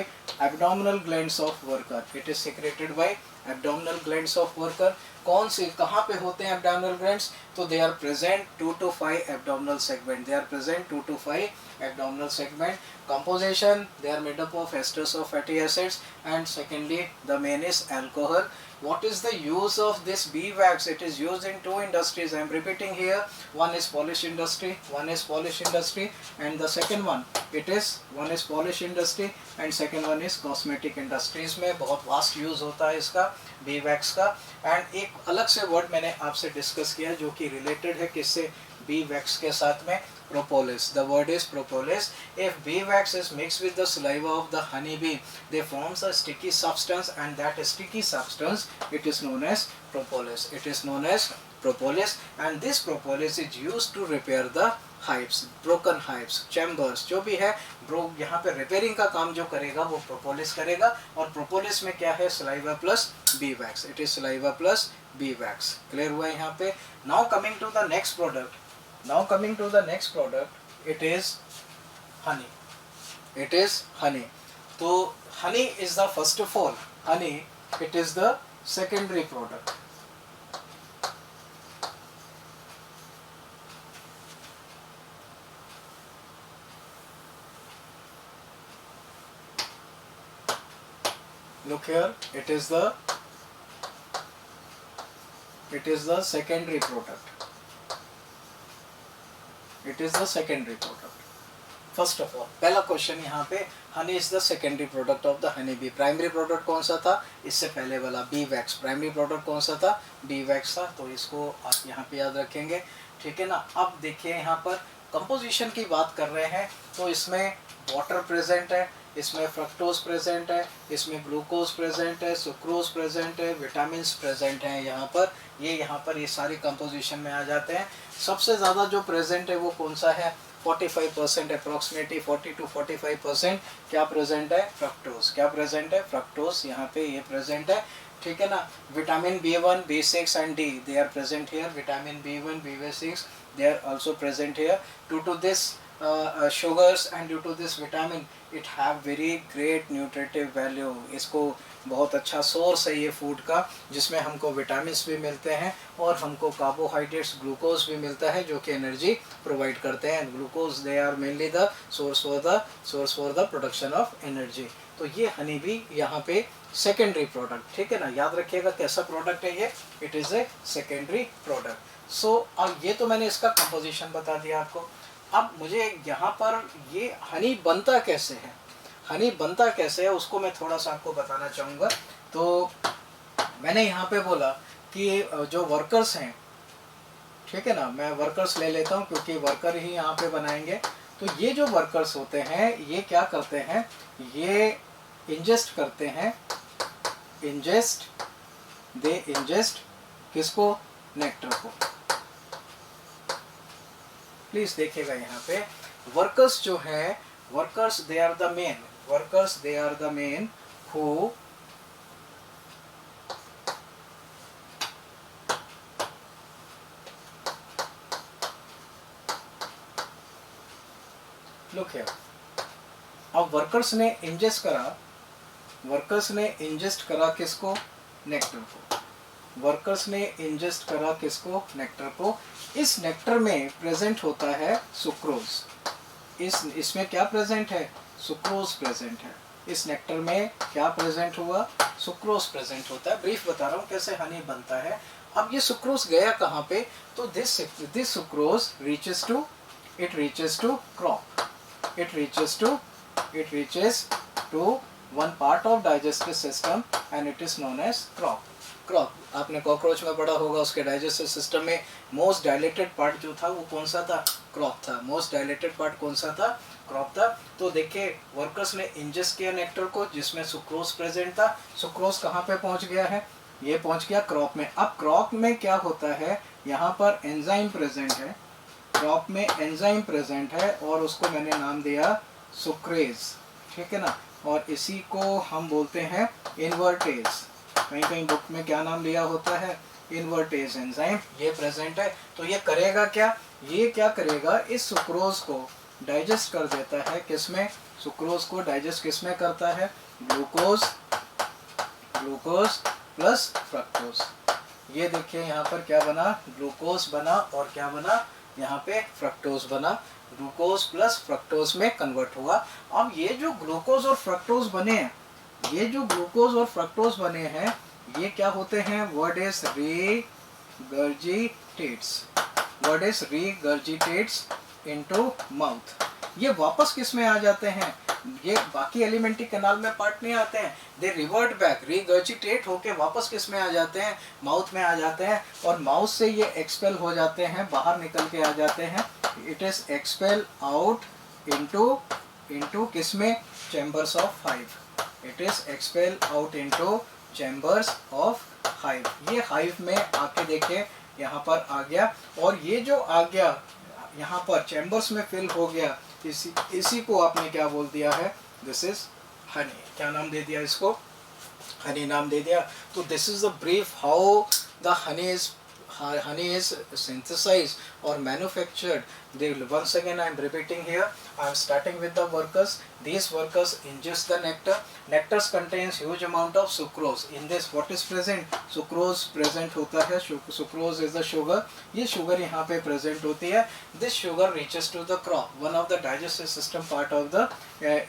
abdominal glands of worker, it is secreted by abdominal glands of worker। कौन से, कहाँ पे होते हैं abdominal glands? तो they are present 2 to 5 abdominal segment, they are present 2 to 5 abdominal segment। Composition, they are made up of esters of fatty acids, and secondly the main is alcohol। What is the use of this bee wax? It is used in two industries. I am repeating here. One is polish industry, one is polish industry, and the second one one is polish industry and second one is cosmetic industries। में बहुत vast use होता है इसका bee wax का। and एक अलग से word मैंने आपसे discuss किया जो कि related है किससे? bee wax के साथ में, propolis। The word is propolis। If bee wax is mixed with the saliva of the honey bee, they forms a sticky substance, and that sticky substance it is known as propolis, it is known as propolis। and this propolis is used to repair the hives, broken hives, chambers, जो भी है यहाँ पे repairing का काम जो करेगा वो प्रोपोलिस करेगा। और प्रोपोलिस में क्या है? Saliva plus bee wax, it is saliva plus bee wax. Clear हुआ यहाँ पे? Now coming to the next product, now coming to the next product, it is honey, it is honey। तो honey is the first of all, honey it is the secondary product। look here, it is the It is the secondary product. It is the secondary product. First of all पहला question यहाँ पे, honey is the secondary product of the honey bee. Primary product कौन सा था इससे पहले वाला, B wax. Primary product कौन सा था, बी वैक्स था. तो इसको आप यहाँ पे याद रखेंगे, ठीक है ना. अब देखिए यहाँ पर कंपोजिशन की बात कर रहे हैं, तो इसमें वाटर प्रेजेंट है, इसमें फ्रक्टोज प्रेजेंट है, इसमें ग्लूकोज प्रेजेंट है, सुक्रोज प्रेजेंट है, विटामिन प्रेजेंट हैं यहाँ पर. यहाँ पर ये सारी कंपोजिशन में आ जाते हैं. सबसे ज़्यादा जो प्रेजेंट है वो कौन सा है, 45% अप्रॉक्सीमेटली 40 to 45% क्या प्रेजेंट है, फ्रक्टोज. क्या प्रेजेंट है, फ्रक्टोज. यहाँ पे ये प्रेजेंट है, ठीक है ना. Vitamin B1, B6 and D they are present here. Vitamin B1, B6 they are also present here. Due to this sugars and due to this vitamin it have very great nutritive value. इसको बहुत अच्छा source है ये food का, जिसमें हमको vitamin भी मिलते हैं और हमको कार्बोहाइड्रेट्स, ग्लूकोज भी मिलता है जो कि एनर्जी प्रोवाइड करते हैं. Glucose they are mainly the source for the production of energy. तो ये हनी भी यहाँ पे सेकेंडरी प्रोडक्ट, ठीक है ना. याद रखिएगा कैसा प्रोडक्ट है ये, it is a secondary product. So अब ये तो मैंने इसका कंपोजिशन बता दिया आपको. अब मुझे यहाँ पर ये हनी बनता कैसे है, हनी बनता कैसे है उसको मैं थोड़ा सा आपको बताना चाहूँगा. तो मैंने यहाँ पे बोला कि जो वर्कर्स हैं, ठीक है ना, मैं वर्कर्स ले लेता हूँ क्योंकि वर्कर ही यहाँ पे बनाएंगे. तो ये जो वर्कर्स होते हैं ये क्या करते हैं, ये इंजेस्ट करते हैं, दे इंजेस्ट किसको, नेक्टर को. प्लीज देखिएगा यहाँ पे वर्कर्स जो हैं, workers they are the main, workers they are the main who look here. अब वर्कर्स ने इंजेस्ट करा, वर्कर्स ने इंजेस्ट करा किसको, नेक्टर को. वर्कर्स ने इंजेस्ट करा किसको, नेक्टर को. इस नेक्टर में प्रेजेंट होता है सुक्रोज. इसमें क्या प्रेजेंट है, सुक्रोज प्रेजेंट है. इस नेक्टर में क्या प्रेजेंट हुआ, सुक्रोज प्रेजेंट होता है. ब्रीफ बता रहा हूँ कैसे हनी बनता है. अब ये सुक्रोज गया कहाँ पे, तो this sucrose reaches to crop. it reaches to one part of digestive system and it is known as crop. आपने कॉकरोच में पढ़ा होगा, उसके डाइजेस्टिव सिस्टम में मोस्ट डायलेटेड पार्ट जो था वो कौन सा था, क्रॉप था. मोस्ट डायलेटेड पार्ट कौन सा था, क्रॉप था. तो देखिए वर्कर्स ने इंजेस्ट किया नेक्टर को जिसमें सुक्रोज प्रेजेंट था. सुक्रोज कहाँ पे पहुँच गया है, ये पहुँच गया क्रॉप में. अब क्रॉप में क्या होता है, यहाँ पर एंजाइम प्रेजेंट है, क्रॉप में एंजाइम प्रेजेंट है और उसको मैंने नाम दिया सुक्रेज, ठीक है ना. और इसी को हम बोलते हैं इन्वर्टेज. कहीं कहीं बुक में क्या नाम लिया होता है, इन्वर्टेज एंजाइम. ये प्रेजेंट है. तो ये करेगा क्या, ये क्या करेगा, इस सुक्रोज को डाइजेस्ट कर देता है. किसमें, सुक्रोज को डाइजेस्ट किसमें करता है, ग्लूकोज प्लस फ्रक्टोज. ये देखिए यहाँ पर क्या बना, ग्लूकोज बना और क्या बना, यहाँ पे फ्रक्टोज बना. ग्लूकोज प्लस फ्रक्टोज में कन्वर्ट हुआ. अब ये जो ग्लूकोज और फ्रक्टोज बने हैं, ये जो ग्लूकोज और फ्रक्टोज बने हैं ये क्या होते हैं, वर्ड इज रीगर्जिटेट्स इनटू माउथ. ये वापस किस में आ जाते हैं, ये बाकी एलिमेंट्री कैनाल में पार्ट नहीं आते हैं, दे रिवर्ट बैक, रीगर्जिटेट होके वापस किस में आ जाते हैं, माउथ में आ जाते हैं. और माउथ से ये एक्सपेल हो जाते हैं, बाहर निकल के आ जाते हैं. It is expel out into किस में, chambers of hive. It is expel out into chambers of hive. ये हाइव में आके देखिए यहाँ पर आ गया और ये जो आ गया यहाँ पर चैम्बर्स में फिल हो गया. इसी को आपने क्या बोल दिया है, दिस इज हनी. क्या नाम दे दिया इसको, हनी नाम दे दिया. तो this is the brief how the honey is synthesized or manufactured. Once again I am repeating here, I am starting with the workers. These workers ingest the nectar. Nectars contains huge amount of sucrose. In this what is present, sucrose present होता है. Sucrose is the sugar. ये sugar यहाँ पे present होती है. This sugar reaches to the crop, one of the digestive system part of the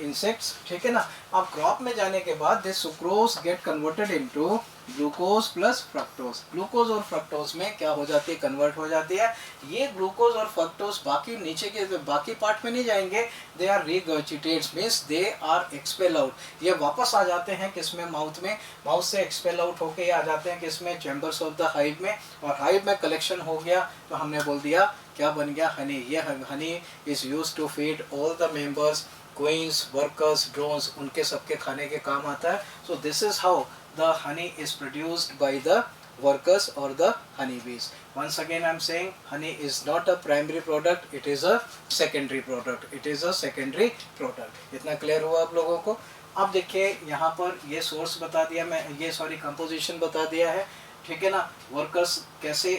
insects, ठीक है ना. अब crop में जाने के बाद this sucrose get converted into glucose plus fructose, glucose और फ्रक्टोज में क्या हो जाती है, कन्वर्ट हो जाती है। ये ग्लूकोज और फ्रक्टोज बाकी नीचे के बाकी पार्ट में नहीं जाएंगे, they are regurgitates, means they are expel out, ये वापस आ जाते हैं किसमें, माउथ में, माउथ से एक्सपेल आउट होके ये आ जाते हैं किसमें, चैम्बर्स ऑफ द हाइव में, और हाइव में कलेक्शन हो गया तो हमने बोल दिया क्या बन गया, हनी। ये honey is use to feed all the members, queens, workers, drones, उनके सबके खाने के काम आता है। So this is how the honey is produced by the workers or the honeybees. Once again I am saying honey is not a primary product, it is a secondary product, it is a secondary product. इतना clear हुआ आप लोगों को। अब देखिए यहाँ पर ये सोर्स बता दिया मैं, ये सॉरी कंपोजिशन बता दिया है, ठीक है ना, वर्कर्स कैसे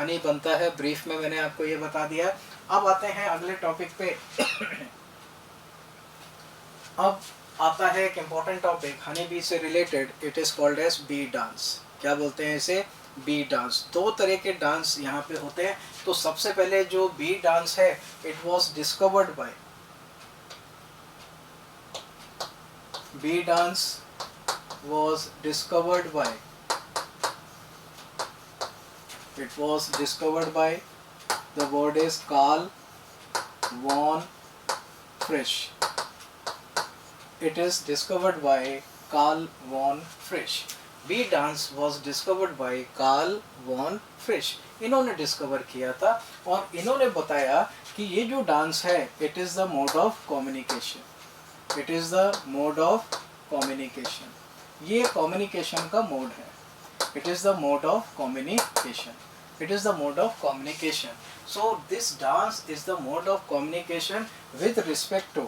हनी बनता है ब्रीफ में मैंने आपको ये बता दिया। अब आते हैं अगले टॉपिक पे। अब आता है एक इम्पॉर्टेंट टॉपिक हनी बी से related, it is called as bee dance. क्या बोलते हैं इसे, बी डांस। दो तरह के डांस यहाँ पे होते हैं। तो सबसे पहले जो बी डांस है, it was discovered by, bee dance was discovered by, it was discovered by, the word is Karl von Frisch, it is discovered by Carl von Frisch. Bee dance was discovered by Carl von Frisch. इन्होंने discover किया था और इन्होंने बताया कि ये जो dance है, it is the mode of communication, it is the mode of communication, ये कम्युनिकेशन का मोड है, it is the mode of communication, it is the mode of communication. So this dance is the mode of communication with respect to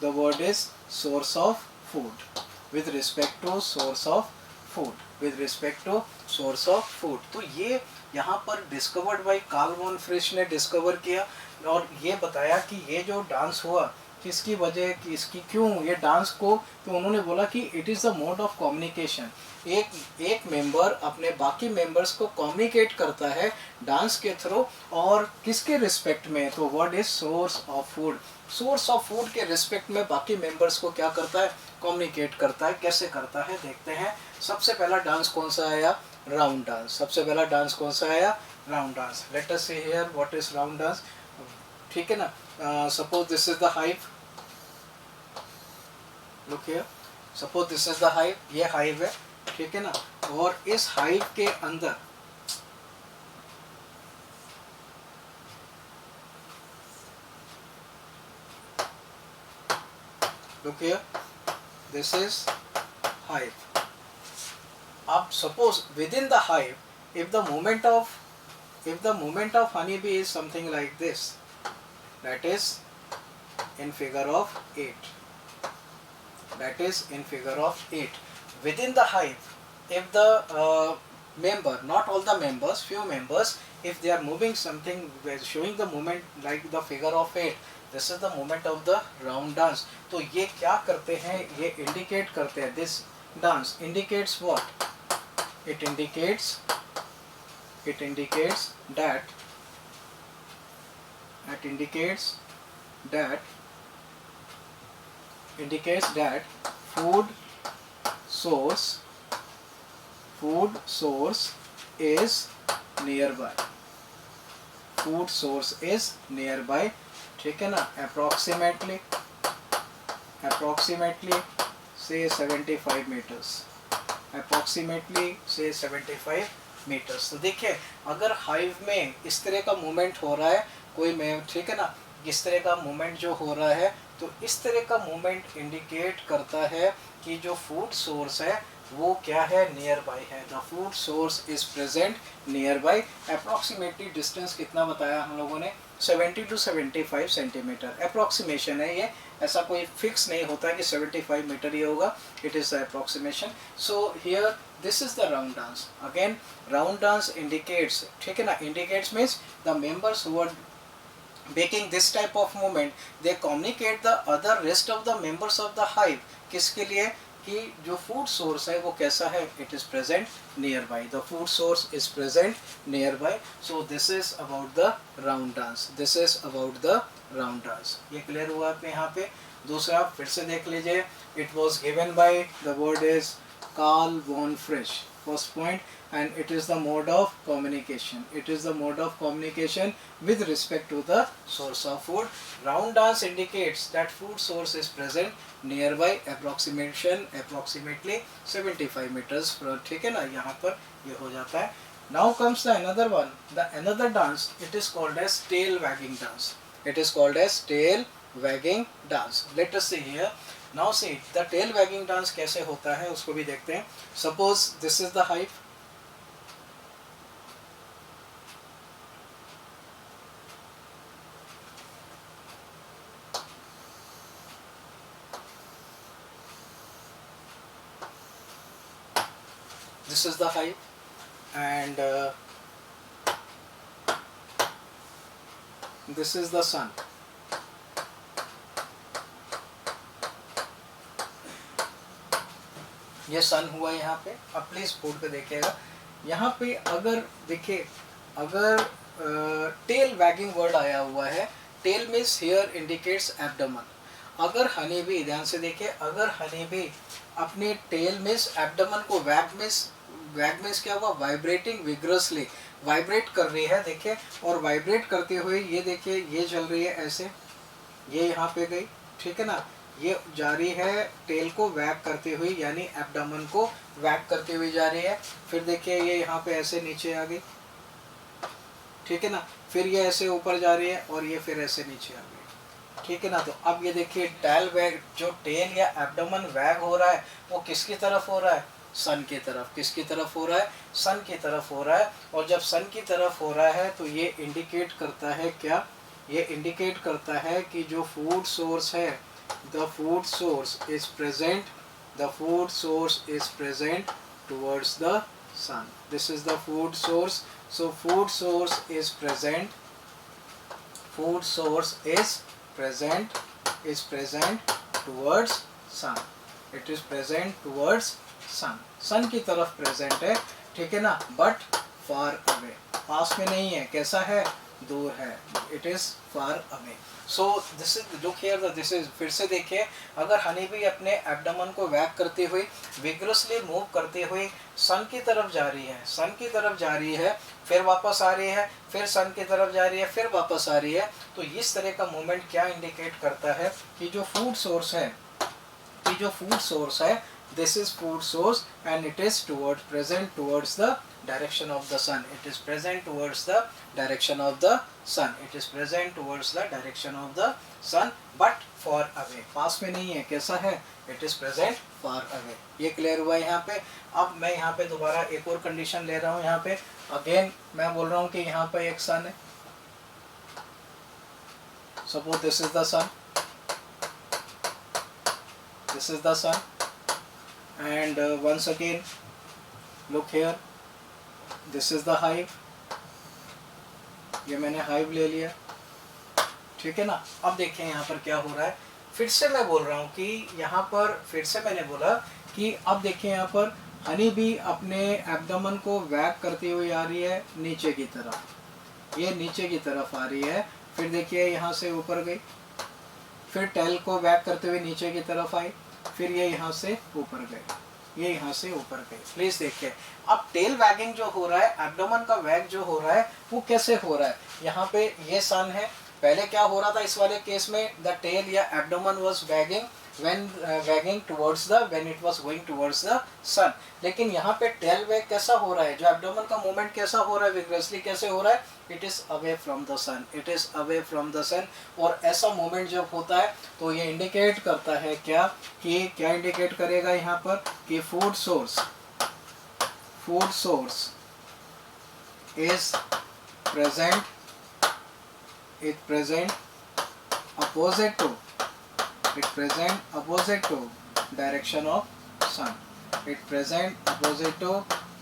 the word is source of food, with respect to source of food, with respect to source of food. तो ये यहाँ पर discovered by Karl von फ्रिश ने discover किया और ये बताया कि ये जो डांस हुआ किसकी वजह, कि इसकी क्यों ये डांस को, तो उन्होंने बोला कि it is the mode of communication. एक मेंबर अपने बाकी मेंबर्स को कम्युनिकेट करता है डांस के थ्रू, और किसके रिस्पेक्ट में, तो word is source of food, source of food के रिस्पेक्ट में बाकी मेंबर्स को क्या करता है, कम्युनिकेट करता है। कैसे करता है देखते हैं। सबसे पहला डांस कौन सा आया, राउंड डांस। सबसे पहला डांस कौन सा आया, round dance. Let us see here what is round dance, ठीक है ना। Suppose this is the hive, look here, suppose this is the hive, ये हाइव है, ठीक है ना, और इस हाइव के अंदर look here, this is hive. Up suppose within the hive, if the movement of honeybee is something like this, that is in figure of 8, that is in figure of 8. Within the hive, if the member, not all the members, few members, if they are moving something showing the movement like the figure of 8, this is the movement of the round dance. तो ये क्या करते हैं, ये indicate करते हैं, this dance indicates what, it indicates that food source is nearby, food source is nearby, ठीक है ना। approximately say 75 meters, approximately say 75 meters। तो देखिए अगर हाइव में इस तरह का मूवमेंट हो रहा है कोई में, ठीक है ना, इस तरह का मूवमेंट जो हो रहा है, तो इस तरह का मूवमेंट इंडिकेट करता है कि जो फूड सोर्स है वो क्या है, नियर बाय है। The food source is present near by. Approximately distance कितना बताया हम लोगों ने, 70 to 75 सेंटीमीटर। अप्रॉक्सीमेशन है ये, ऐसा कोई फिक्स नहीं होता है कि 75 मीटर ही होगा, it is the approximation. So here this is the round dance. Again round dance indicates, ठीक है ना, indicates means the members who are making this type of movement, they communicate the other rest of the members of the hive, किसके लिए, कि जो food source है वो कैसा है, it is present near by, the food source is present near by. So this is about the round dance, this is about the round dance. ये clear हुआ आपके यहाँ पे। दूसरा फिर से देख लीजिए, it was given by, the word is Carl von Frisch. First point, and it is the mode of communication. It is the mode of communication with respect to the source of food. Round dance indicates that food source is present nearby, approximately 75 meters from. ठीक है ना, यहाँ पर ये हो जाता है. Now comes the another one, the another dance. It is called as tail wagging dance. It is called as tail wagging dance. Let us see here. Now see the tail wagging dance कैसे होता है उसको भी देखते हैं. Suppose this is the hive. This is the hive, and this is the sun. ये सन हुआ यहाँ पे. अब प्लीज बोर्ड पे देखिएगा. यहाँ पे अगर देखिए, अगर टेल वैगिंग वर्ड आया हुआ है, tail means here indicates abdomen. अगर हनी बी, ध्यान से देखिए, अगर हनी बी अपने टेल मीन्स एब्डोमेन को वैग मीन्स क्या हुआ, वाइब्रेटिंग विग्रसली, वाइब्रेट कर रही है. देखिए, और वाइब्रेट करते हुए ये देखिए, ये चल रही है ऐसे, ये यहाँ पे गई. ठीक है ना, ये जा रही है टेल को वैग करते हुए, यानी एब्डोमेन को वैग करते हुए जा रही है. फिर देखिए ये यहाँ पे ऐसे नीचे आ गई. ठीक है ना, फिर ये ऐसे ऊपर जा रही है और ये फिर ऐसे नीचे आ गई. ठीक है ना. तो अब ये देखिए टेल वैग, जो टेल या एब्डोमेन वैग हो रहा है वो किसकी तरफ हो रहा है, सन की तरफ. किसकी तरफ हो रहा है, सन की तरफ हो रहा है. और जब सन की तरफ हो रहा है तो ये इंडिकेट करता है क्या, ये इंडिकेट करता है कि जो फूड सोर्स है, the food source is present, the food source is present towards the sun. This is the food source. So food source is present, food source is present towards sun. It is present towards sun. sun की तरफ present है. ठीक है ना, but far away, पास में नहीं है. कैसा है, दूर है. It is far away. So this is, look here, this is, फिर से देखिए, अगर हनी बी अपने एब्डोमेन को वैग करते हुए, विग्रसली मूव करते हुए सन की तरफ जा रही है, सन की तरफ जा रही है, फिर वापस आ रही है, फिर सन की तरफ जा रही है, फिर वापस आ रही है, तो इस तरह का मूवमेंट क्या इंडिकेट करता है कि जो फूड सोर्स है, कि जो फूड सोर्स है, this is food source and it is present towards the direction of the sun. It is present towards the direction of the sun. It is present towards the direction of the sun, but far away. पास में नहीं है. कैसा है, it is present far away. ये clear हुआ यहाँ पे. अब मैं यहाँ पे दोबारा एक और कंडीशन ले रहा हूँ. यहाँ पे अगेन मैं बोल रहा हूँ कि यहाँ पे एक सन है. Suppose this is the sun. This is the sun. And once again, look here, this is the hive. ये मैंने hive ले लिया. ठीक है ना. अब देखें यहाँ पर क्या हो रहा है. फिर से मैं बोल रहा हूँ कि यहाँ पर, फिर से मैंने बोला कि अब देखें यहाँ पर हनी बी अपने एब्डोमेन को वैग करती हुई आ रही है नीचे की तरफ. ये नीचे की तरफ आ रही है. फिर देखिए यहाँ से ऊपर गई, फिर टेल को वैग करते हुए नीचे की तरफ आई, फिर ये यहाँ से ऊपर गए, ये यहाँ से ऊपर गए. प्लीज देखिए, अब टेल वैगिंग जो हो रहा है, एब्डोमेन का वैग जो हो रहा है, वो कैसे हो रहा है. यहाँ पे ये सन है. पहले क्या हो रहा था इस वाले केस में, द टेल या abdomen was wagging wagging towards the, when it was going towards the sun. लेकिन यहाँ पे टेल वैग कैसा हो रहा है, जो एब्डोमेन का मूवमेंट कैसा हो रहा है, विग्रसली कैसे हो रहा है, it is away from the sun. It is away from the sun. और ऐसा मूवमेंट जब होता है तो ये इंडिकेट करता है क्या, कि क्या इंडिकेट करेगा यहाँ पर, कि food source is present, opposite to direction of sun. It present opposite to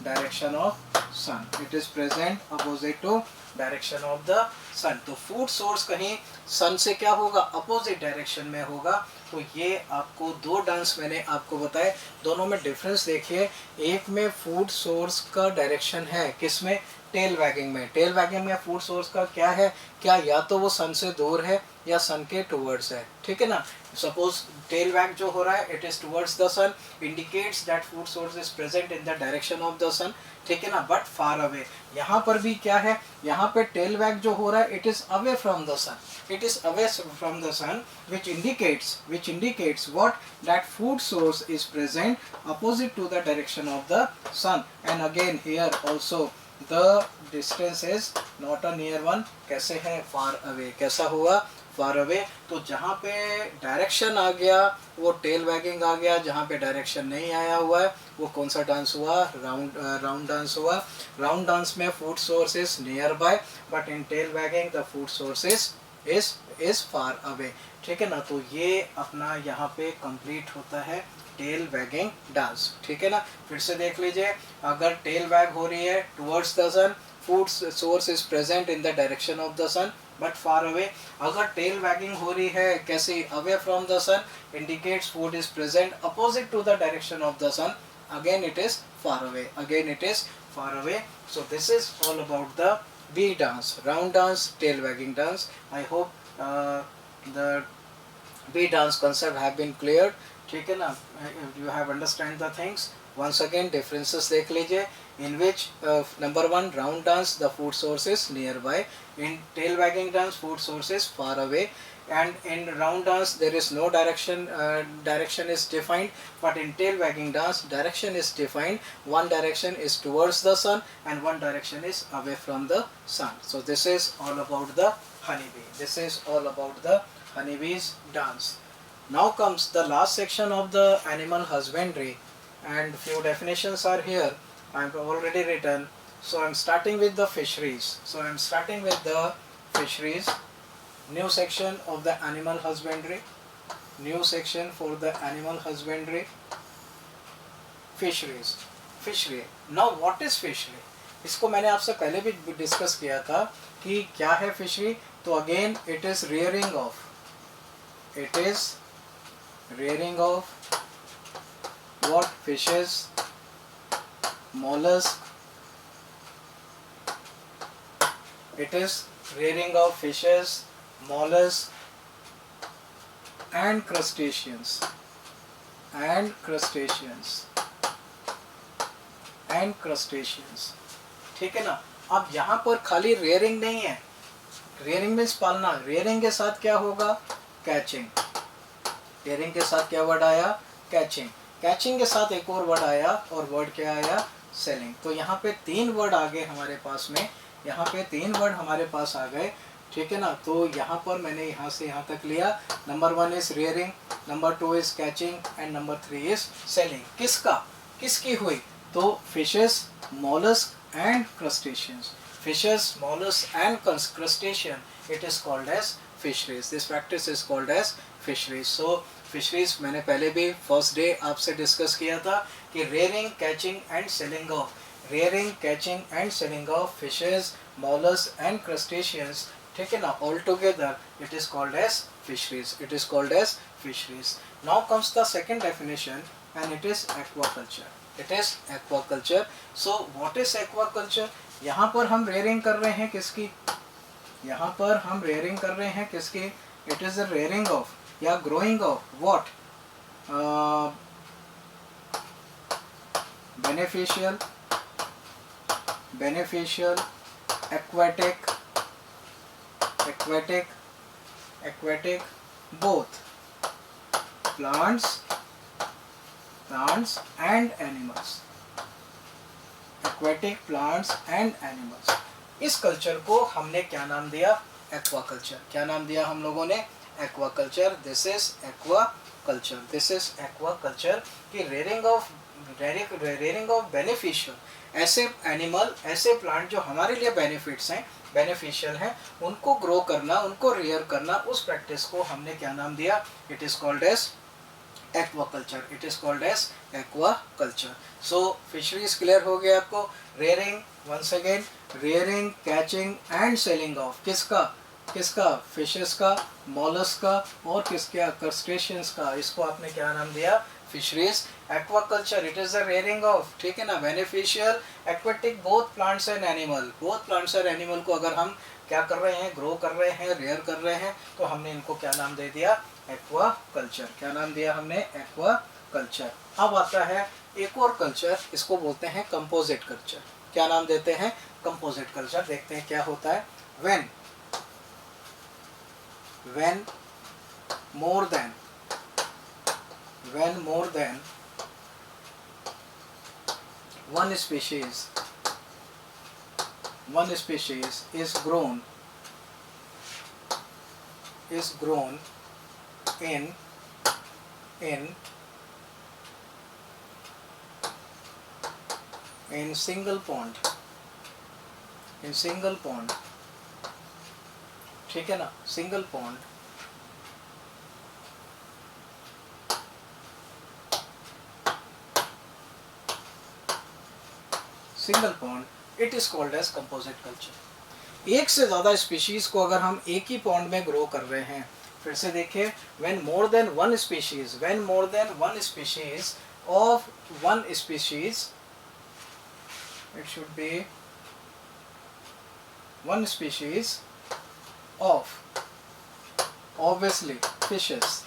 direction of sun. It is present opposite to direction of the sun. तो फूड सोर्स कहीं सन से क्या होगा, अपोजिट डायरेक्शन में होगा. तो ये आपको दो डांस मैंने आपको बताए, दोनों में डिफरेंस देखिए. एक में फूड सोर्स का डायरेक्शन है, किसमें, टेल वैगिंग में. टेल वैगिंग में फूड सोर्स का क्या है, क्या या तो वो सन से दूर है या सन के टुवर्ड्स है, ठीक है ना। सपोज टेल वैग जो हो रहा है it is towards the sun, indicates that food source is present in the direction of the sun, ठीक है ना, बट फार अवे। यहाँ पर भी क्या है, यहाँ पे टेल वैग जो हो रहा है it is away from the sun, it is away from the sun, which indicates what, that food source is present opposite to the direction of the sun. And again here also the distance is not a near one, कैसे है, far away, कैसा हुआ, far away। तो जहाँ पे direction आ गया वो tell waging आ गया, जहाँ पे डायरेक्शन नहीं आया हुआ है वो कौन सा डांस हुआ, राउंड डांस हुआ। राउंड डांस में food source is nearby, but in tail wagging the food source is far away, ठीक है ना। तो ये अपना यहाँ पे कंप्लीट होता है टेल वैगिंग डांस, ठीक है ना। फिर से देख लीजिए, अगर टेल वैग हो रही है towards the sun, food source is present in the direction of the sun but far away. अगर टेल वैगिंग हो रही है कैसे, away from the sun, indicates food is present opposite to the direction of the sun, again it is far away, so this is all about the B dance, round dance, tail wagging dance. I hope the B dance concept have been cleared, ठीक है ना, you have understand the things। once again differences देख लीजिए, in which number one round dance the food source is nearby, in tail wagging dance food source is far away, and in round dance there is no direction is defined, but in tail wagging dance direction is defined, one direction is towards the sun and one direction is away from the sun। so this is all about the honeybee's dance। now comes the last section of the animal husbandry, and few definitions are here, I have already written। so I am starting with the fisheries, new section of the animal husbandry, fishery। now what is fishery, इसको मैंने आपसे पहले भी discuss किया था कि क्या है फिशरी। तो again it is rearing of what, fishes, mollusk, it is rearing of fishes, mollusks and crustaceans, ठीक है ना। अब यहाँ पर खाली rearing नहीं है, rearing मीन्स पालना, rearing के साथ क्या होगा, कैचिंग, rearing के साथ क्या वर्ड आया, कैचिंग, कैचिंग के साथ एक और वर्ड आया, और वर्ड क्या आया, सेलिंग। तो यहाँ पे तीन वर्ड आ गए हमारे पास में, यहाँ पे तीन वर्ड हमारे पास आ गए, ठीक है ना। तो यहाँ पर मैंने यहाँ से यहाँ तक लिया, number one is rearing, number two is catching and number three is selling. किसकी हुई, तो fishes, mollusc and crustaceans, fishes, mollusc and crustacean, it is called as fisheries, this practice is called as fisheries. So fisheries मैंने पहले भी first day आपसे discuss किया था कि rearing, catching and selling of fishes, mollusks and crustaceans, ठीक है ना, all together it is called as fisheries। now comes the second definition and it is aquaculture। so what is aquaculture, यहाँ पर हम rearing कर रहे हैं किसकी, it is the rearing of या growing of what, beneficial, aquatic both plants and animals, इस culture को हमने क्या नाम दिया, एक्वाकल्चर। क्या नाम दिया हम लोगों ने, एक्वाकल्चर। दिस इज एक्वाकल्चर कि रेयरिंग ऑफ बेनिफिशियल, ऐसे एनिमल, ऐसे प्लांट जो हमारे लिए बेनिफिशियल हैं, उनको ग्रो करना, उनको रियर करना, उस प्रैक्टिस को हमने क्या नाम दिया, it is called as aquaculture. So fisheries clear हो गया आपको। Rearing, once again, rearing, catching and selling of किसका, फिशेस का, मॉलस्क का और किसका, क्रस्टेशियंस का, इसको आपने क्या नाम दिया, fisheries. Aquaculture, it is the rearing of, ठीक है ना, beneficial, aquatic, both plants and animal को अगर हम क्या कर रहे हैं, ग्रो कर रहे हैं, रेयर कर रहे हैं, तो हमने इनको क्या नाम दे दिया, एक्वा कल्चर। क्या नाम दिया हमने, एक्वा कल्चर। अब आता है एक और कल्चर, इसको बोलते हैं कंपोजिट कल्चर। क्या नाम देते हैं, कंपोजिट कल्चर। देखते हैं क्या होता है। When more than one species is grown in single pond, ठीक है ना, single pond, it is called as composite culture. एक से ज्यादा स्पीशीज को अगर हम एक ही पॉन्ड में ग्रो कर रहे हैं, फिर से देखिए, when more than one species of one species, it should be one species of obviously fishes,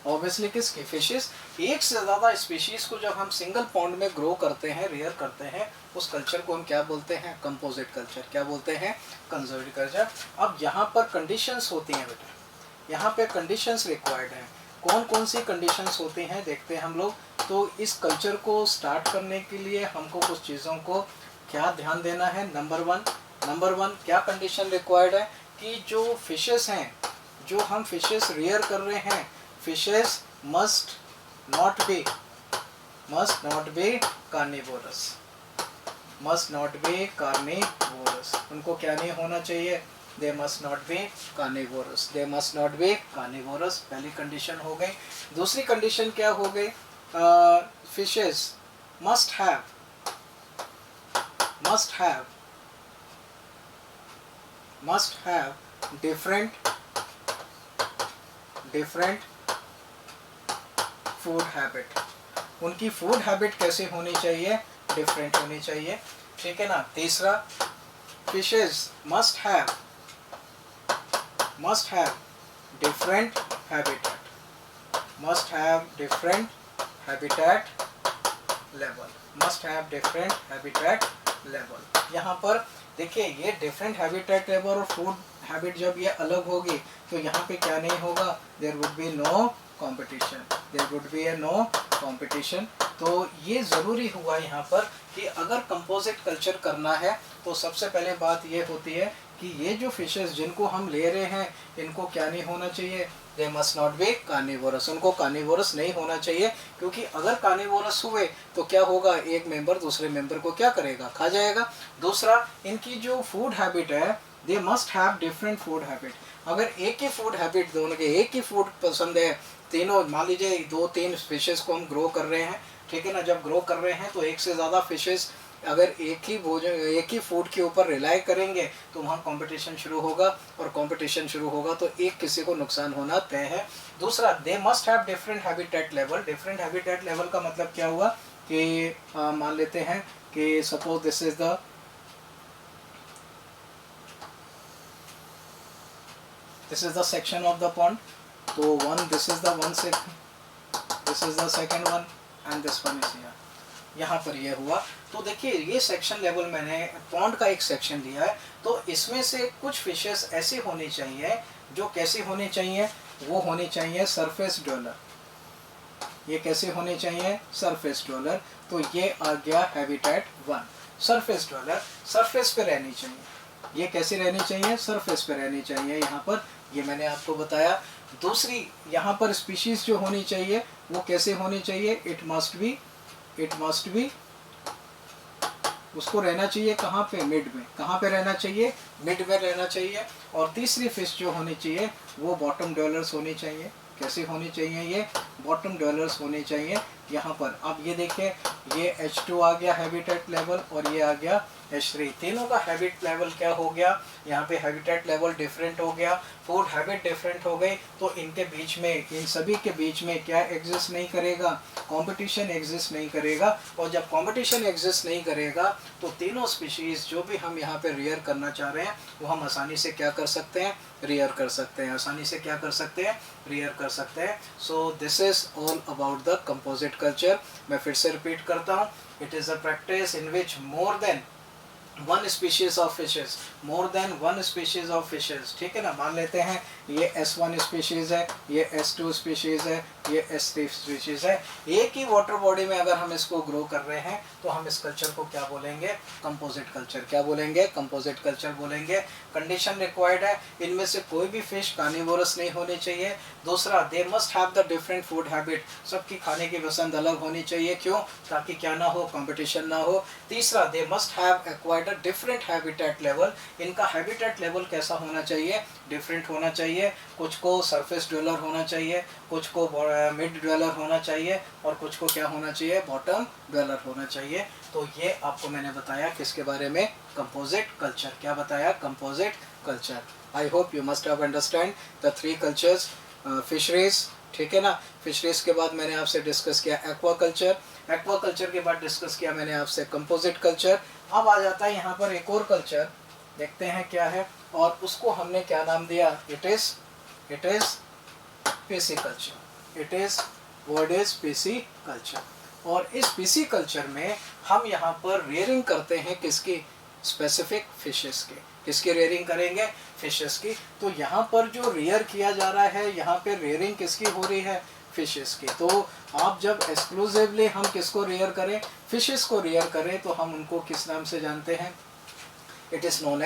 obviously किसकी, फिशेस। एक से ज़्यादा स्पीशीज को जब हम सिंगल पॉन्ड में ग्रो करते हैं, रेयर करते हैं, उस कल्चर को हम क्या बोलते हैं, कंपोजिट कल्चर। क्या बोलते हैं, कंपोजिट कल्चर। अब यहाँ पर कंडीशंस होती हैं बेटा, यहाँ पे कंडीशंस रिक्वायर्ड हैं। कौन कौन सी कंडीशंस होती हैं देखते हैं हम लोग। तो इस कल्चर को स्टार्ट करने के लिए हमको कुछ चीज़ों को क्या ध्यान देना है। नंबर वन क्या कंडीशन रिक्वायर्ड है कि जो फिशेस हैं, जो हम फिशेस रेयर कर रहे हैं, fishes must not be carnivorous, उनको क्या नहीं होना चाहिए, they must not be carnivorous, पहली कंडीशन हो गई। दूसरी कंडीशन क्या हो गई, fishes must have different food habit. उनकी फूड हैबिट कैसे होनी चाहिए, डिफरेंट होनी चाहिए, ठीक है ना। तीसरा, fishes must have different habitat level. यहाँ पर देखिए, ये डिफरेंट हैबिटेट लेवल और फूड हैबिट जब ये अलग होगी तो यहाँ पे क्या नहीं होगा, there would be no competition. तो ये ज़रूरी हुआ यहाँ पर कि अगर कंपोजिट कल्चर करना है तो सबसे पहले बात ये होती है कि ये जो फिशेस जिनको हम ले रहे हैं, इनको क्या नहीं होना चाहिए, they must not be carnivorous. उनको कार्निवोरस नहीं होना चाहिए, क्योंकि अगर कार्निवोरस हुए तो क्या होगा, एक मेंबर दूसरे मेंबर को क्या करेगा, खा जाएगा। दूसरा, इनकी जो फूड हैबिट है, दे must have different food habit. अगर एक ही फूड हैबिट, दोनों के एक ही फूड पसंद है, तीनों मान लीजिए 2-3 फिशेस को हम ग्रो कर रहे हैं, ठीक है ना। जब ग्रो कर रहे हैं तो एक से ज़्यादा फिशेस अगर एक ही फूड के ऊपर रिलाई करेंगे तो वहाँ कंपटीशन शुरू होगा, और कंपटीशन शुरू होगा तो एक किसी को नुकसान होना तय है। दूसरा, they must have different habitat level. Different habitat level का मतलब क्या हुआ कि मान लेते हैं कि suppose this is the section of the pond. तो this is the second one and this one is here. यहाँ पर ये हुआ। तो देखिए, ये सेक्शन लेवल मैंने पॉन्ड का एक सेक्शन लिया है, तो इसमें से कुछ फिशेस ऐसी होनी चाहिए जो कैसी होनी चाहिए, वो होनी चाहिए सरफेस डवेलर। ये कैसे होने चाहिए, सरफेस डवेलर। तो ये आ गया हैबिटेट 1। सरफेस डवेलर सरफेस पे रहनी चाहिए। ये कैसे रहनी चाहिए, सरफेस पे रहनी चाहिए। यहाँ पर ये मैंने आपको बताया। दूसरी, यहाँ पर स्पीशीज जो होनी चाहिए वो कैसे होनी चाहिए, इट मस्ट बी उसको रहना चाहिए कहाँ पे, मिड में। कहाँ पे रहना चाहिए, मिड में रहना चाहिए। और तीसरी फिश जो होनी चाहिए वो बॉटम डवेलर्स होनी चाहिए। कैसे होनी चाहिए, ये बॉटम डवेलर्स होने चाहिए यहाँ पर। अब ये देखिए, ये H2 आ गया हैबिटेट लेवल, और ये आ गया H3, तीनों का हैबिट लेवल क्या हो गया, यहाँ पे हैबिटेट लेवल डिफरेंट हो गया, फूड हैबिट डिफरेंट हो गई, तो इनके बीच में, इन सभी के बीच में क्या एग्जिस्ट नहीं करेगा, कंपटीशन एग्जिस्ट नहीं करेगा। और जब कंपटीशन एग्जिस्ट नहीं करेगा तो तीनों स्पीशीज जो भी हम यहाँ पे रियर करना चाह रहे हैं वो हम आसानी से क्या कर सकते हैं, रियर कर सकते हैं, आसानी से क्या कर सकते हैं, रियर कर सकते हैं। So this is all about the composite culture. मैं फिर से रिपीट करता हूँ, it is a practice in which more than one species of fishes, more than one species of fishes, ठीक है ना। मान लेते हैं ये S1 स्पीशीज है, ये S2 स्पीशीज है, ये S3 स्पीशीज है, एक ही वाटर बॉडी में अगर हम इसको ग्रो कर रहे हैं तो हम इस कल्चर को क्या बोलेंगे, कंपोजिट कल्चर। क्या बोलेंगे, कंपोजिट कल्चर बोलेंगे। कंडीशन रिक्वायर्ड है, इनमें से कोई भी फिश कार्निवोरस नहीं होनी चाहिए। दूसरा, they must have the different food habit, सबकी खाने की पसंद अलग होनी चाहिए, क्यों, ताकि क्या ना हो, कंपटीशन ना हो। तीसरा, दे must have acquired different habitat level, इनका हैबिटेट लेवल कैसा होना चाहिए, डिफरेंट होना चाहिए। कुछ को सरफेस ड्वेलर होना चाहिए, कुछ को मिड ड्वेलर होना चाहिए, और कुछ को क्या होना चाहिए, बॉटम ड्वेलर होना चाहिए। तो ये आपको मैंने बताया किसके बारे में, कंपोजिट कल्चर। क्या बताया, composite culture. I hope you must have understand the three cultures. Fisheries, ठीक है ना। फिशरीज के बाद मैंने आपसे डिस्कस किया एक्वा कल्चर, एक्वा कल्चर के बाद डिस्कस किया मैंने आपसे कंपोजिट कल्चर। अब आ जाता है यहाँ पर एक और कल्चर, देखते हैं क्या है, और उसको हमने क्या नाम दिया, it is PC culture. It is word is PC culture. और इस पीसी कल्चर में हम यहाँ पर रेयरिंग करते हैं किसकी, स्पेसिफिक फिशेस के। किसकी रेयरिंग करेंगे, फिशेस की। तो यहाँ पर जो रेयर किया जा रहा है, यहाँ पे रेयरिंग किसकी हो रही है, फिशेस की। तो आप जब एक्सक्लूसिवली हम किसको रेयर करें, फिशेस को रेयर करें, तो हम उनको किस नाम से जानते हैं, it is known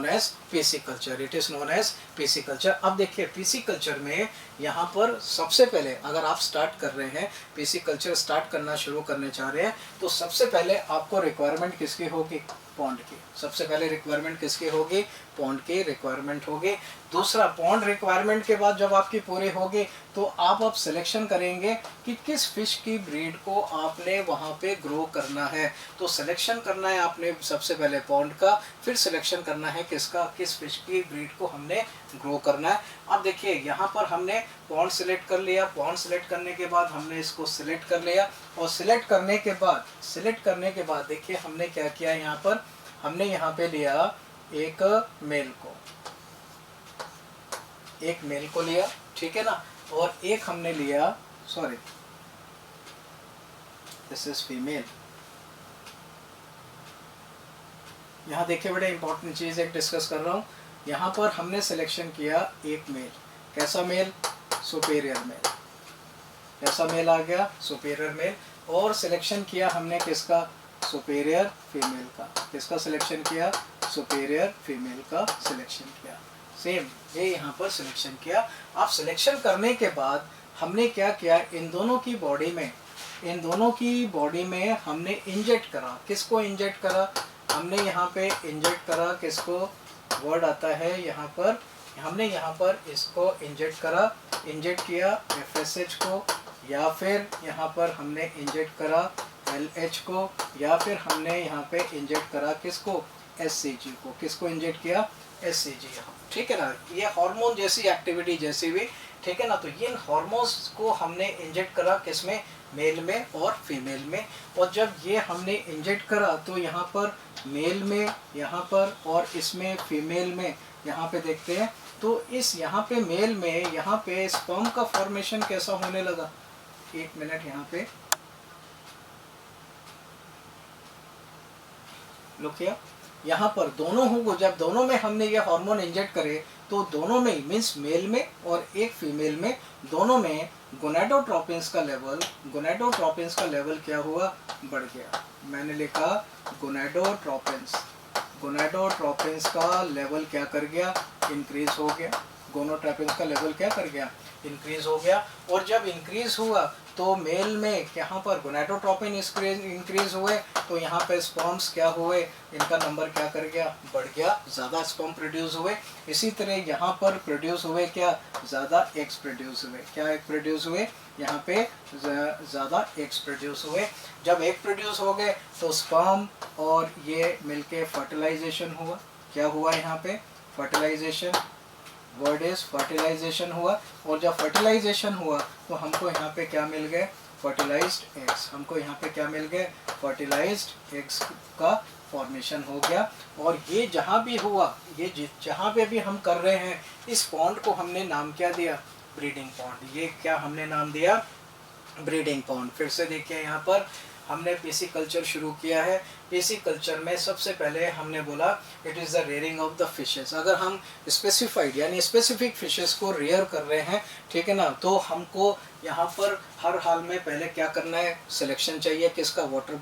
as pisciculture. It is known as pisciculture. अब देखिए पीसी कल्चर में यहाँ पर सबसे पहले अगर आप स्टार्ट कर रहे हैं, पीसी कल्चर स्टार्ट करना शुरू करने चाह रहे हैं, तो सबसे पहले आपको रिक्वायरमेंट किसकी होगी, पॉन्ड की। सबसे पहले रिक्वायरमेंट किसकी होगी, पॉन्ड की रिक्वायरमेंट होगी। दूसरा, पॉन्ड रिक्वायरमेंट के बाद जब आपकी पूरी होगी तो आप अब सिलेक्शन करेंगे कि किस फिश की ब्रीड को आपने वहाँ पे ग्रो करना है। तो सिलेक्शन करना है आपने सबसे पहले पॉन्ड का, फिर सिलेक्शन करना है किसका, किस फिश की ब्रीड को हमने ग्रो करना है। अब देखिए यहाँ पर हमने पॉन्ड सिलेक्ट कर लिया, पॉन्ड सिलेक्ट करने के बाद हमने इसको सिलेक्ट कर लिया, और सिलेक्ट करने के बाद देखिए हमने क्या किया, यहाँ पर हमने यहाँ पे लिया एक मेल को लिया, ठीक है ना, और एक हमने लिया, सॉरी दिस इज फीमेल। यहाँ देखिए बड़े इंपॉर्टेंट चीज़ एक डिस्कस कर रहा हूँ। यहाँ पर हमने सिलेक्शन किया एक मेल, कैसा मेल, सुपेरियर मेल। कैसा मेल आ गया, सुपेरियर मेल। और सिलेक्शन किया हमने किसका, सुपेरियर फीमेल का। किसका सिलेक्शन किया, सुपेरियर फीमेल का सिलेक्शन किया। सेम ये यहाँ पर सिलेक्शन किया। अब सिलेक्शन करने के बाद हमने क्या किया, इन दोनों की बॉडी में हमने इंजेक्ट करा। किसको इंजेक्ट करा, हमने यहाँ पे इंजेक्ट करा किसको, वर्ड आता है यहाँ पर, हमने यहाँ पर इसको इंजेक्ट करा, इंजेक्ट किया FSH को, या फिर यहाँ पर हमने इंजेक्ट करा LH को, या फिर हमने यहाँ पे इंजेक्ट करा किसको, SCG को। किसको इंजेक्ट किया, SCG, ठीक है ना। ये हार्मोन जैसी एक्टिविटी जैसी भी, ठीक है ना। तो इन हार्मोन्स को हमने इंजेक्ट करा किसमें, मेल में और फीमेल में। और जब ये हमने इंजेक्ट करा तो यहाँ पर मेल में, यहाँ पर, और इसमें फीमेल में, यहाँ पे देखते हैं तो इस यहाँ पे मेल में यहाँ पे स्पर्म का फॉर्मेशन कैसा होने लगा। एक मिनट, यहाँ पे लुकिया, यहाँ पर दोनों होंगे, जब दोनों में हमने ये हार्मोन इंजेक्ट करे तो दोनों में मीन्स मेल में और एक फीमेल में, दोनों में गोनाडोट्रोपिन्स का लेवल क्या हुआ, बढ़ गया। मैंने लिखा गोनाडोट्रोपिन्स का लेवल क्या कर गया, इंक्रीज हो गया। गोनाडोट्रोपिन का लेवल क्या कर गया, इंक्रीज हो गया। और जब इंक्रीज हुआ तो मेल में यहाँ पर गोनाडोट्रोपिन इंक्रीज हुए तो यहाँ पे स्पर्म्स क्या हुए, इनका नंबर क्या कर गया, बढ़ गया, ज़्यादा स्पर्म प्रोड्यूस हुए। इसी तरह यहाँ पर प्रोड्यूस हुए क्या, ज़्यादा एग्स प्रोड्यूस हुए। क्या एग प्रोड्यूस हुए, यहाँ पे ज़्यादा एग्स प्रोड्यूस हुए। जब एग प्रोड्यूस हो गए तो स्पर्म और ये मिलके फर्टिलाइजेशन हुआ। क्या हुआ यहाँ पे, फर्टिलाइजेशन, वर्ड इज फर्टिलाइजेशन हुआ। और जब फर्टिलाइजेशन हुआ तो हमको यहाँ पे क्या मिल गए, फर्टिलाइज्ड एग्स। हमको यहाँ पे क्या मिल गए, फर्टिलाइज्ड एग्स का फॉर्मेशन हो गया। और ये जहाँ भी हुआ, ये जहाँ पे भी हम कर रहे हैं, इस पॉन्ड को हमने नाम क्या दिया, ब्रीडिंग पॉन्ड। ये क्या हमने नाम दिया, ब्रीडिंग पॉन्ड। फिर से देखिए यहाँ पर हमने पीसी कल्चर शुरू किया है। पीसी कल्चर में सबसे पहले हमने बोला it is the rearing of the fishes. अगर हम स्पेसिफाइड यानी स्पेसिफिक फिशेस को रेयर कर रहे हैं, ठीक है ना, तो हमको यहाँ पर हर हाल में पहले क्या करना है, सिलेक्शन चाहिए किसका, वाटर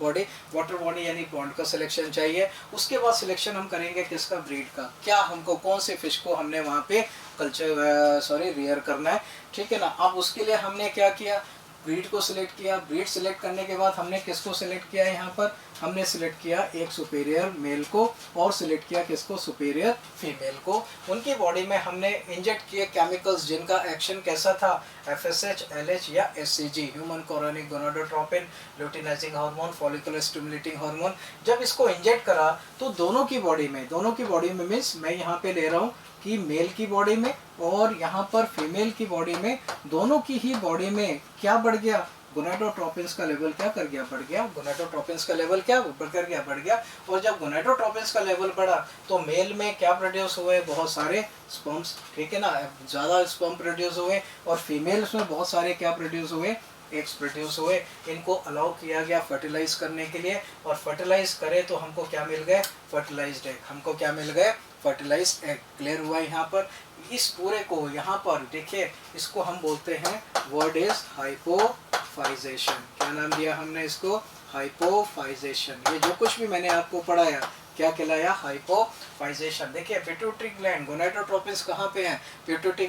बॉडी यानी पॉन्ड का सिलेक्शन चाहिए। उसके बाद सिलेक्शन हम करेंगे किसका, ब्रीड का। क्या हमको कौन से फिश को हमने वहाँ पे रेयर करना है, ठीक है ना। अब उसके लिए हमने क्या किया, ब्रीड को सिलेक्ट किया। ब्रीड सिलेक्ट करने के बाद हमने किसको सिलेक्ट किया, यहाँ पर हमने सिलेक्ट किया एक सुपेरियर मेल को और सिलेक्ट किया किसको, सुपेरियर फीमेल को। उनकी बॉडी में हमने इंजेक्ट किए केमिकल्स जिनका एक्शन कैसा था, FSH, LH या SCG, human chorionic gonadotropin, luteinizing hormone, follicular stimulating hormone. जब इसको इंजेक्ट करा तो दोनों की बॉडी में मीन्स मैं यहाँ पे ले रहा हूँ कि मेल की बॉडी में और यहाँ पर फीमेल की बॉडी में, दोनों की ही बॉडी में क्या बढ़ गया, गोनाडोट्रोपिन्स का लेवल क्या कर गया, बढ़ गया। गोनाडोट्रोपिन्स का लेवल क्या कर गया, बढ़ गया। और जब गोनाडोट्रोपिन्स का लेवल बढ़ा तो मेल में क्या प्रोड्यूस हुए, बहुत सारे स्पर्म्स, ठीक है ना, ज़्यादा स्पर्म प्रोड्यूस हुए। और फीमेल्स में बहुत सारे क्या प्रोड्यूस हुए, एग्स प्रोड्यूस हुए। इनको अलाउ किया गया फर्टिलाइज करने के लिए और फर्टिलाइज करे तो हमको क्या मिल गए, फर्टिलाइज्ड एग। हमको क्या मिल गए, फर्टिलाइज्ड एग। क्लियर हुआ यहाँ पर। इस पूरे को यहाँ पर देखिए, इसको हम बोलते हैं, वर्ड इज हाइपोफाइजेशन। क्या नाम दिया हमने इसको, हाइपोफाइजेशन। ये जो कुछ भी मैंने आपको पढ़ाया क्या कहलाया, हाइपोफाइजेशन। देखिए पिट्यूटरी ग्लैंड, गोनाडोट्रोपिन्स कहाँ पे हैं, पिट्यूटरी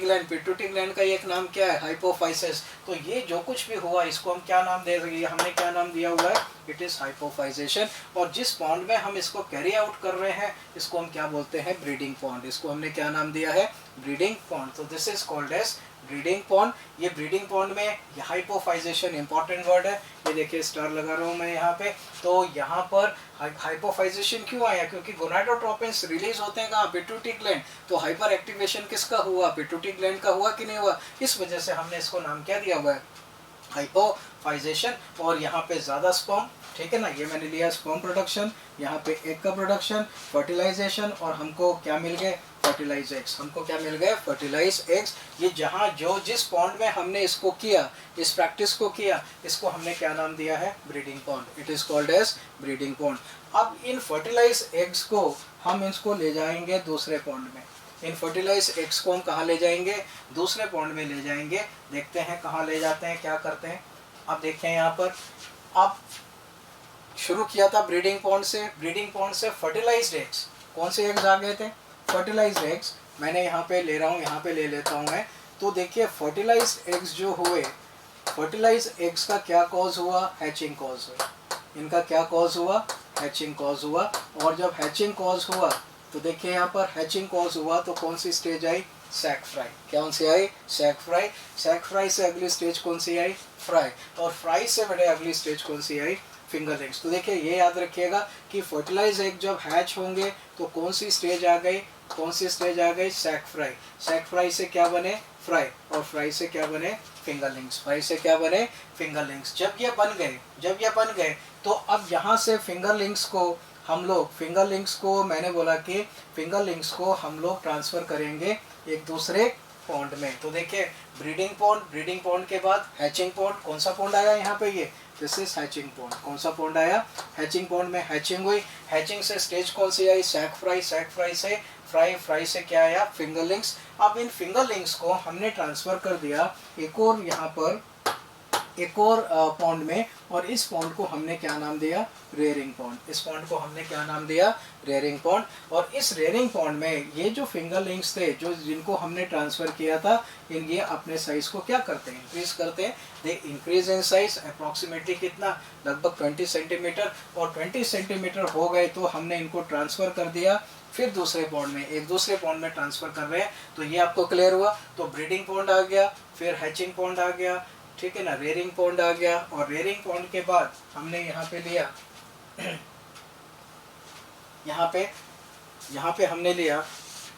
ग्लैंड का एक नाम क्या है, हाइपोफाइसिस। तो ये जो कुछ भी हुआ इसको हम क्या नाम दे रहे हैं, हमने क्या नाम दिया हुआ है, इट इज़ हाइपोफाइजेशन। और जिस पॉन्ड में हम इसको कैरी आउट कर रहे हैं इसको हम क्या बोलते हैं, ब्रीडिंग पॉन्ड। इसको हमने क्या नाम दिया है, ब्रीडिंग पॉन्ड। तो this is called as breeding pond. ये ब्रीडिंग पॉन्ड में हाइपोफाइजेशन इंपॉर्टेंट वर्ड है। ये देखिए स्टार लगा रहा हूँ मैं यहाँ पे। तो यहाँ पर हाइपोफाइजेशन क्यों आया, क्योंकि गोनाडोट्रोपिन्स रिलीज होते हैं कहाँ, पिट्यूटरी ग्लैंड। तो हाइपर एक्टिवेशन किसका हुआ, पिट्यूटरी ग्लैंड का हुआ कि नहीं हुआ। इस वजह से हमने इसको नाम क्या दिया हुआ है, हाइपोफाइजेशन। और यहाँ पे ज़्यादा स्पर्म, ठीक है ना, ये मैंने लिया स्पर्म प्रोडक्शन, यहाँ पे एग का प्रोडक्शन, फर्टिलाइजेशन, और हमको क्या मिल गए, फर्टिलाइज एग्स। हमको क्या मिल गए, फर्टिलाइज एग्स। ये जहाँ जो जिस पॉन्ड में हमने इसको किया, इस प्रैक्टिस को किया, इसको हमने क्या नाम दिया है, breeding pond. It is called as breeding pond. अब इन फर्टिलाइज एग्स को हम इसको ले जाएंगे दूसरे पॉन्ड में। इन फर्टिलाइज एग्स को हम कहाँ ले जाएंगे, दूसरे पॉन्ड में ले जाएंगे। देखते हैं कहाँ ले जाते हैं, क्या करते हैं। अब देखें यहाँ पर, अब शुरू किया था ब्रीडिंग पॉन्ड से फर्टिलाइज्ड एग्स। कौन से एग्स आ गए थे, फर्टिलाइज्ड एग्स। मैंने यहाँ पे ले रहा हूँ, यहाँ पे ले लेता हूँ मैं। तो देखिए फर्टिलाइज्ड एग्स जो हुए, फर्टिलाइज्ड एग्स का क्या कॉज हुआ, हैचिंग कॉज हुआ। इनका क्या कॉज हुआ, हैचिंग कॉज हुआ। और जब हैचिंग कॉज हुआ तो देखिए यहाँ पर हैचिंग कॉज हुआ तो कौन सी स्टेज आई, सैक फ्राई। कौन सी आई, सैक फ्राई। सैक फ्राई से अगली स्टेज कौन सी आई, फ्राई। और फ्राई से बड़े अगली स्टेज कौन सी आई, फिंगरलिंग्स। तो देखिए ये याद रखिएगा कि फर्टिलाइज एग जब हैच होंगे तो कौन सी स्टेज आ गई, सैक फ्राई। सैक फ्राई से क्या बने, फ्राई। और फ्राई से क्या बने, फिंगरलिंग्स। फ्राई से क्या बने, फिंगरलिंग्स। जब ये बन गए तो अब यहाँ से फिंगरलिंग्स को मैंने बोला कि फिंगरलिंग्स को हम लोग ट्रांसफ़र करेंगे एक दूसरे पॉन्ड में। तो देखिए ब्रीडिंग पॉन्ड के बाद हैचिंग पॉन्ड। कौन सा पॉन्ड आया यहाँ पे, ये दिस इज हैचिंग पॉन्ड। कौन सा पॉन्ड आया, हैचिंग पॉन्ड में हैचिंग हुई। हैचिंग से स्टेज कौन सी आई, सैक फ्राई से फ्राई। फ्राई से क्या आया, फिंगरलिंग्स। अब इन फिंगरलिंग्स को हमने ट्रांसफ़र कर दिया एक और यहाँ पर एक और पॉन्ड में, और इस पॉन्ड को हमने क्या नाम दिया, रेयरिंग पॉन्ड। इस पॉन्ड को हमने क्या नाम दिया, रेयरिंग पॉन्ड। और इस रेयरिंग पॉन्ड में ये जो फिंगरलिंग्स थे जो जिनको हमने ट्रांसफ़र किया था, इन ये अपने साइज़ को क्या करते हैं, इंक्रीज़ करते हैं। They increase in size approximately कितना, लगभग 20 सेंटीमीटर। और 20 सेंटीमीटर हो गए तो हमने इनको ट्रांसफ़र कर दिया फिर दूसरे पॉन्ड में, एक दूसरे पॉन्ड में ट्रांसफ़र कर रहे हैं। तो ये आपको क्लियर हुआ। तो ब्रीडिंग पॉन्ड आ गया, फिर हैचिंग पॉन्ड आ गया, ठीक है ना, रेयरिंग पॉन्ड आ गया। और रेयरिंग पॉन्ड के बाद हमने यहाँ पे लिया यहाँ पे हमने लिया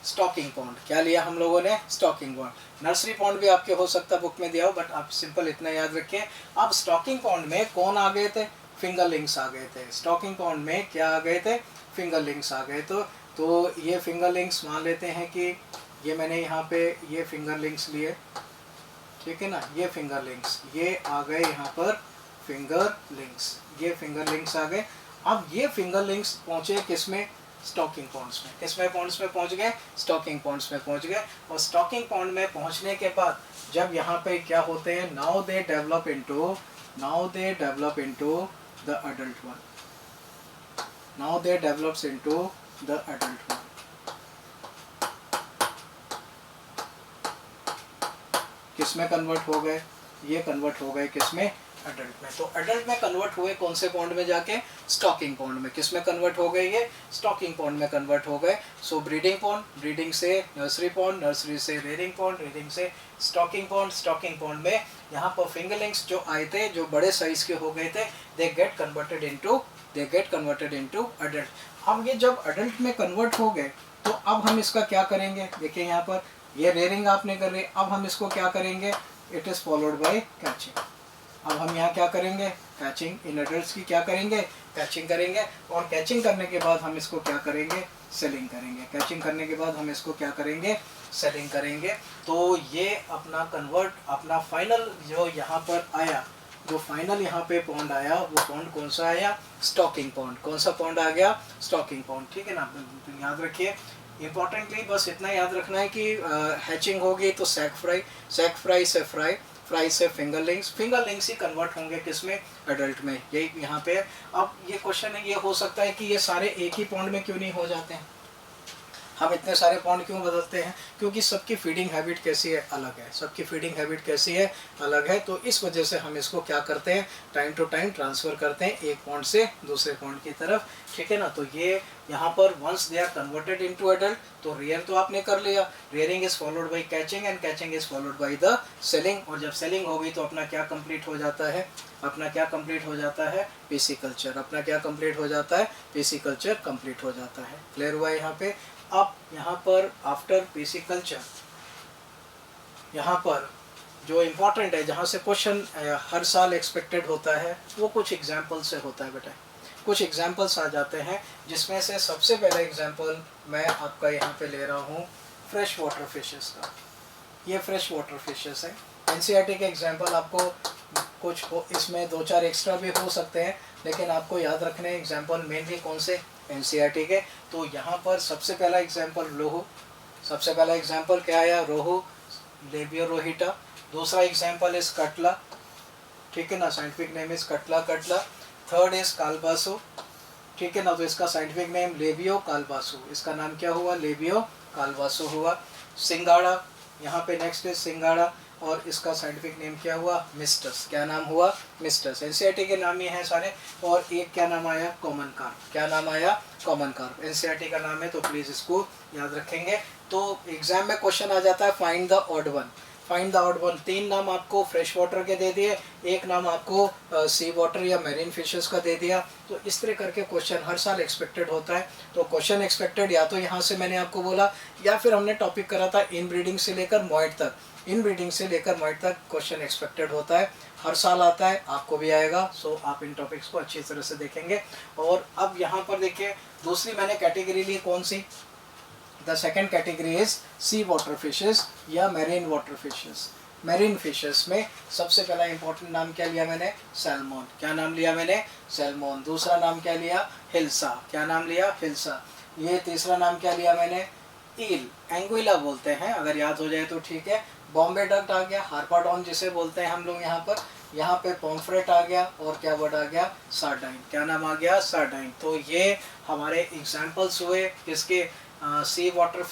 स्टॉकिंग पॉन्ड। क्या लिया हम लोगों ने, स्टॉकिंग पॉन्ड। नर्सरी पॉन्ड भी आपके हो सकता है बुक में दिया हो, बट आप सिंपल इतना याद रखिए। अब स्टॉकिंग पॉन्ड में कौन आ गए थे, फिंगरलिंग्स आ गए थे। स्टॉकिंग पॉन्ड में क्या आ गए थे, फिंगरलिंग्स आ गए। तो ये फिंगरलिंग्स मान लेते हैं कि ये मैंने यहाँ पे ये फिंगरलिंग्स लिए, ठीक है ना, ये फिंगरलिंग्स ये आ गए यहाँ पर फिंगरलिंग्स, ये फिंगरलिंग्स आ गए। अब ये फिंगरलिंग्स पहुँचे किस में, स्टॉकिंग पॉन्ड्स में। किस में पॉन्ड्स में पहुँच गए, स्टॉकिंग पॉन्ड्स में पहुँच गए। और स्टॉकिंग पॉन्ड में पहुँचने के बाद जब यहाँ पे क्या होते हैं, now they develop into the adult one, now they develops into the adult one. किस में कन्वर्ट हो गए, ये कन्वर्ट हो गए किस में, अडल्ट में। तो अडल्ट में कन्वर्ट हुए कौन से पॉन्ड में जाके, स्टॉकिंग पॉन्ड में। किस में कन्वर्ट हो गए, ये स्टॉकिंग पॉन्ड में कन्वर्ट हो गए। सो ब्रीडिंग पॉन्ड, ब्रीडिंग से नर्सरी पॉन्ड, नर्सरी से रेयरिंग पॉन्ड, रेयरिंग से स्टॉकिंग पॉन्ड। स्टॉकिंग पॉन्ड में यहाँ पर फिंगरलिंग्स जो आए थे, जो बड़े साइज के हो गए थे, they get converted into adult. अब ये जब अडल्ट में कन्वर्ट हो गए तो अब हम इसका क्या करेंगे, देखिए यहाँ पर ये रेयरिंग आपने कर रही। अब हम इसको क्या करेंगे, it is followed by catching. अब हम यहाँ क्या करेंगे, कैचिंग। इन एडल्ट्स की क्या करेंगे, कैचिंग करेंगे। और कैचिंग करने के बाद हम इसको क्या करेंगे, सेलिंग करेंगे। कैचिंग करने के बाद हम इसको क्या करेंगे, सेलिंग करेंगे। तो ये अपना कन्वर्ट, अपना फाइनल जो यहाँ पर आया, जो फाइनल यहाँ पे पॉन्ड आया, वो पॉन्ड कौन सा आया, स्टॉकिंग पॉन्ड। कौन सा पॉन्ड आ गया, स्टॉकिंग पॉन्ड, ठीक है ना। तो याद रखिए, इंपॉर्टेंटली बस इतना याद रखना है कि हैचिंग होगी तो सैक फ्राई से फ्राई से फिंगरलिंग्स ही कन्वर्ट होंगे किसमें, एडल्ट में। यही यहाँ पे अब ये क्वेश्चन है, ये हो सकता है कि ये सारे एक ही पॉन्ड में क्यों नहीं हो जाते हैं, हम इतने सारे पॉन्ड क्यों बदलते हैं, क्योंकि सबकी फीडिंग हैबिट कैसी है, अलग है। सबकी फीडिंग हैबिट कैसी है, अलग है। तो इस वजह से हम इसको क्या करते हैं, टाइम टू टाइम ट्रांसफ़र करते हैं एक पॉन्ड से दूसरे पॉन्ड की तरफ, ठीक है ना। तो ये यहाँ पर once they are converted into adult, तो रेयर तो आपने कर लिया, rearing is followed by catching and catching is followed by the selling. और जब सेलिंग हो गई तो अपना क्या कंप्लीट हो जाता है, अपना क्या कंप्लीट हो जाता है, पीसिकल्चर। अपना क्या कंप्लीट हो जाता है, पीसिकल्चर कंप्लीट हो जाता है। क्लियर हुआ यहाँ पे। अब यहाँ पर आफ्टर पीसिकल्चर, यहाँ पर जो इम्पोर्टेंट है, जहाँ से क्वेश्चन हर साल एक्सपेक्टेड होता है, वो कुछ एग्जाम्पल से होता है बेटा। कुछ एग्जाम्पल्स आ जाते हैं, जिसमें से सबसे पहला एग्जाम्पल मैं आपका यहाँ पे ले रहा हूँ फ्रेश वाटर फिशेस का। ये फ्रेश वाटर फिशेस है। एनसीईआरटी के एग्जाम्पल आपको कुछ इसमें 2-4 एक्स्ट्रा भी हो सकते हैं, लेकिन आपको याद रखने एग्जाम्पल मेनली कौन से, एनसीईआरटी के। तो यहाँ पर सबसे पहला एग्जाम्पल रोहू, सबसे पहला एग्जाम्पल क्या आया, रोहू, लेबियो रोहिटा। दूसरा एग्जाम्पल इज कटला, ठीक है ना, scientific name is catla. Third is kalbasu, ठीक है ना, तो इसका साइंटिफिक नेम लेबियो कालबासु, इसका नाम क्या हुआ, लेबियो कालबासु हुआ। सिंगाड़ा, यहाँ पे नेक्स्ट इज सिंगाड़ा, और इसका साइंटिफिक नेम क्या हुआ, मिस्टस। क्या नाम हुआ, मिस्टस। एनसीईआरटी के नाम ये हैं सारे। और एक क्या नाम आया, कॉमन कार्प। क्या नाम आया, कॉमन कार्प। एनसीईआरटी का नाम है, तो प्लीज़ इसको याद रखेंगे। तो एग्जाम में क्वेश्चन आ जाता है find the odd one. Find the odd one, 3 नाम आपको फ्रेश वाटर के दे दिए, एक नाम आपको सी वाटर या मेरीन फिशेस का दे दिया। तो इस तरह करके क्वेश्चन हर साल एक्सपेक्टेड होता है। तो क्वेश्चन एक्सपेक्टेड या तो यहाँ से मैंने आपको बोला, या फिर हमने टॉपिक करा था इन ब्रीडिंग से लेकर मॉइट तक। इन ब्रीडिंग से लेकर मॉइट तक क्वेश्चन एक्सपेक्टेड होता है, हर साल आता है, आपको भी आएगा। सो आप इन टॉपिक्स को अच्छी तरह से देखेंगे। और अब यहाँ पर देखिए, दूसरी मैंने कैटेगरी ली कौन सी, the second category is sea water fishes या marine water fishes. Marine fishes में सबसे पहला इंपॉर्टेंट नाम क्या लिया मैंने, सैल्मोन। क्या नाम लिया मैंने, सैल्मोन। दूसरा नाम क्या लिया, हिल्सा। क्या नाम लिया, हिल्सा। ये तीसरा नाम क्या लिया मैंने, ईल, एंगुइला बोलते हैं, अगर याद हो जाए तो ठीक है। बॉम्बे डक आ गया, हार्पाडॉन जिसे बोलते हैं हम लोग यहाँ पे पॉम्फ्रेट आ गया, और क्या वर्ड आ गया, सार्डाइन। क्या नाम आ गया, सार्डाइन। तो ये हमारे एग्जाम्पल्स हुए किसके, सी वाटर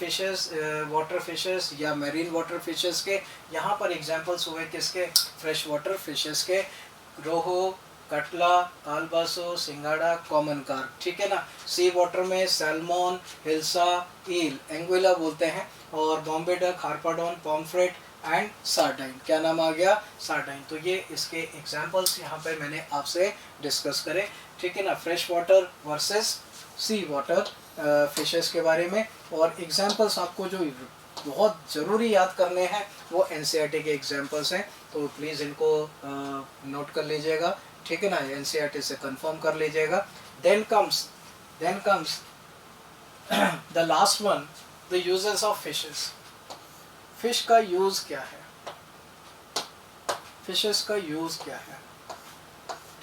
फिशेस या मेरीन वाटर फिशेस के। यहाँ पर एग्जाम्पल्स हुए किसके, फ्रेश वाटर फिशेस के, रोहू, कटला, कालबासो, सिंगाड़ा, कॉमन कार्प, ठीक है ना। सी वाटर में सैल्मन, हिल्सा, ईल, एंगुइला बोलते हैं, और Bombay duck, harpadon, pomfret and sardine. क्या नाम आ गया, सार्डाइन। तो ये इसके एग्जाम्पल्स यहाँ पे मैंने आपसे डिस्कस करे, ठीक है ना, fresh water versus sea water fishes के बारे में। और एग्जाम्पल्स आपको जो बहुत ज़रूरी याद करने हैं वो एनसीईआरटी के एग्जाम्पल्स हैं, तो प्लीज़ इनको नोट कर लीजिएगा, ठीक है ना, एनसीईआरटी से कंफर्म कर लीजिएगा। Then comes the last one, the uses of fishes. Fish का यूज़ क्या है, फिशेस का यूज़ क्या है,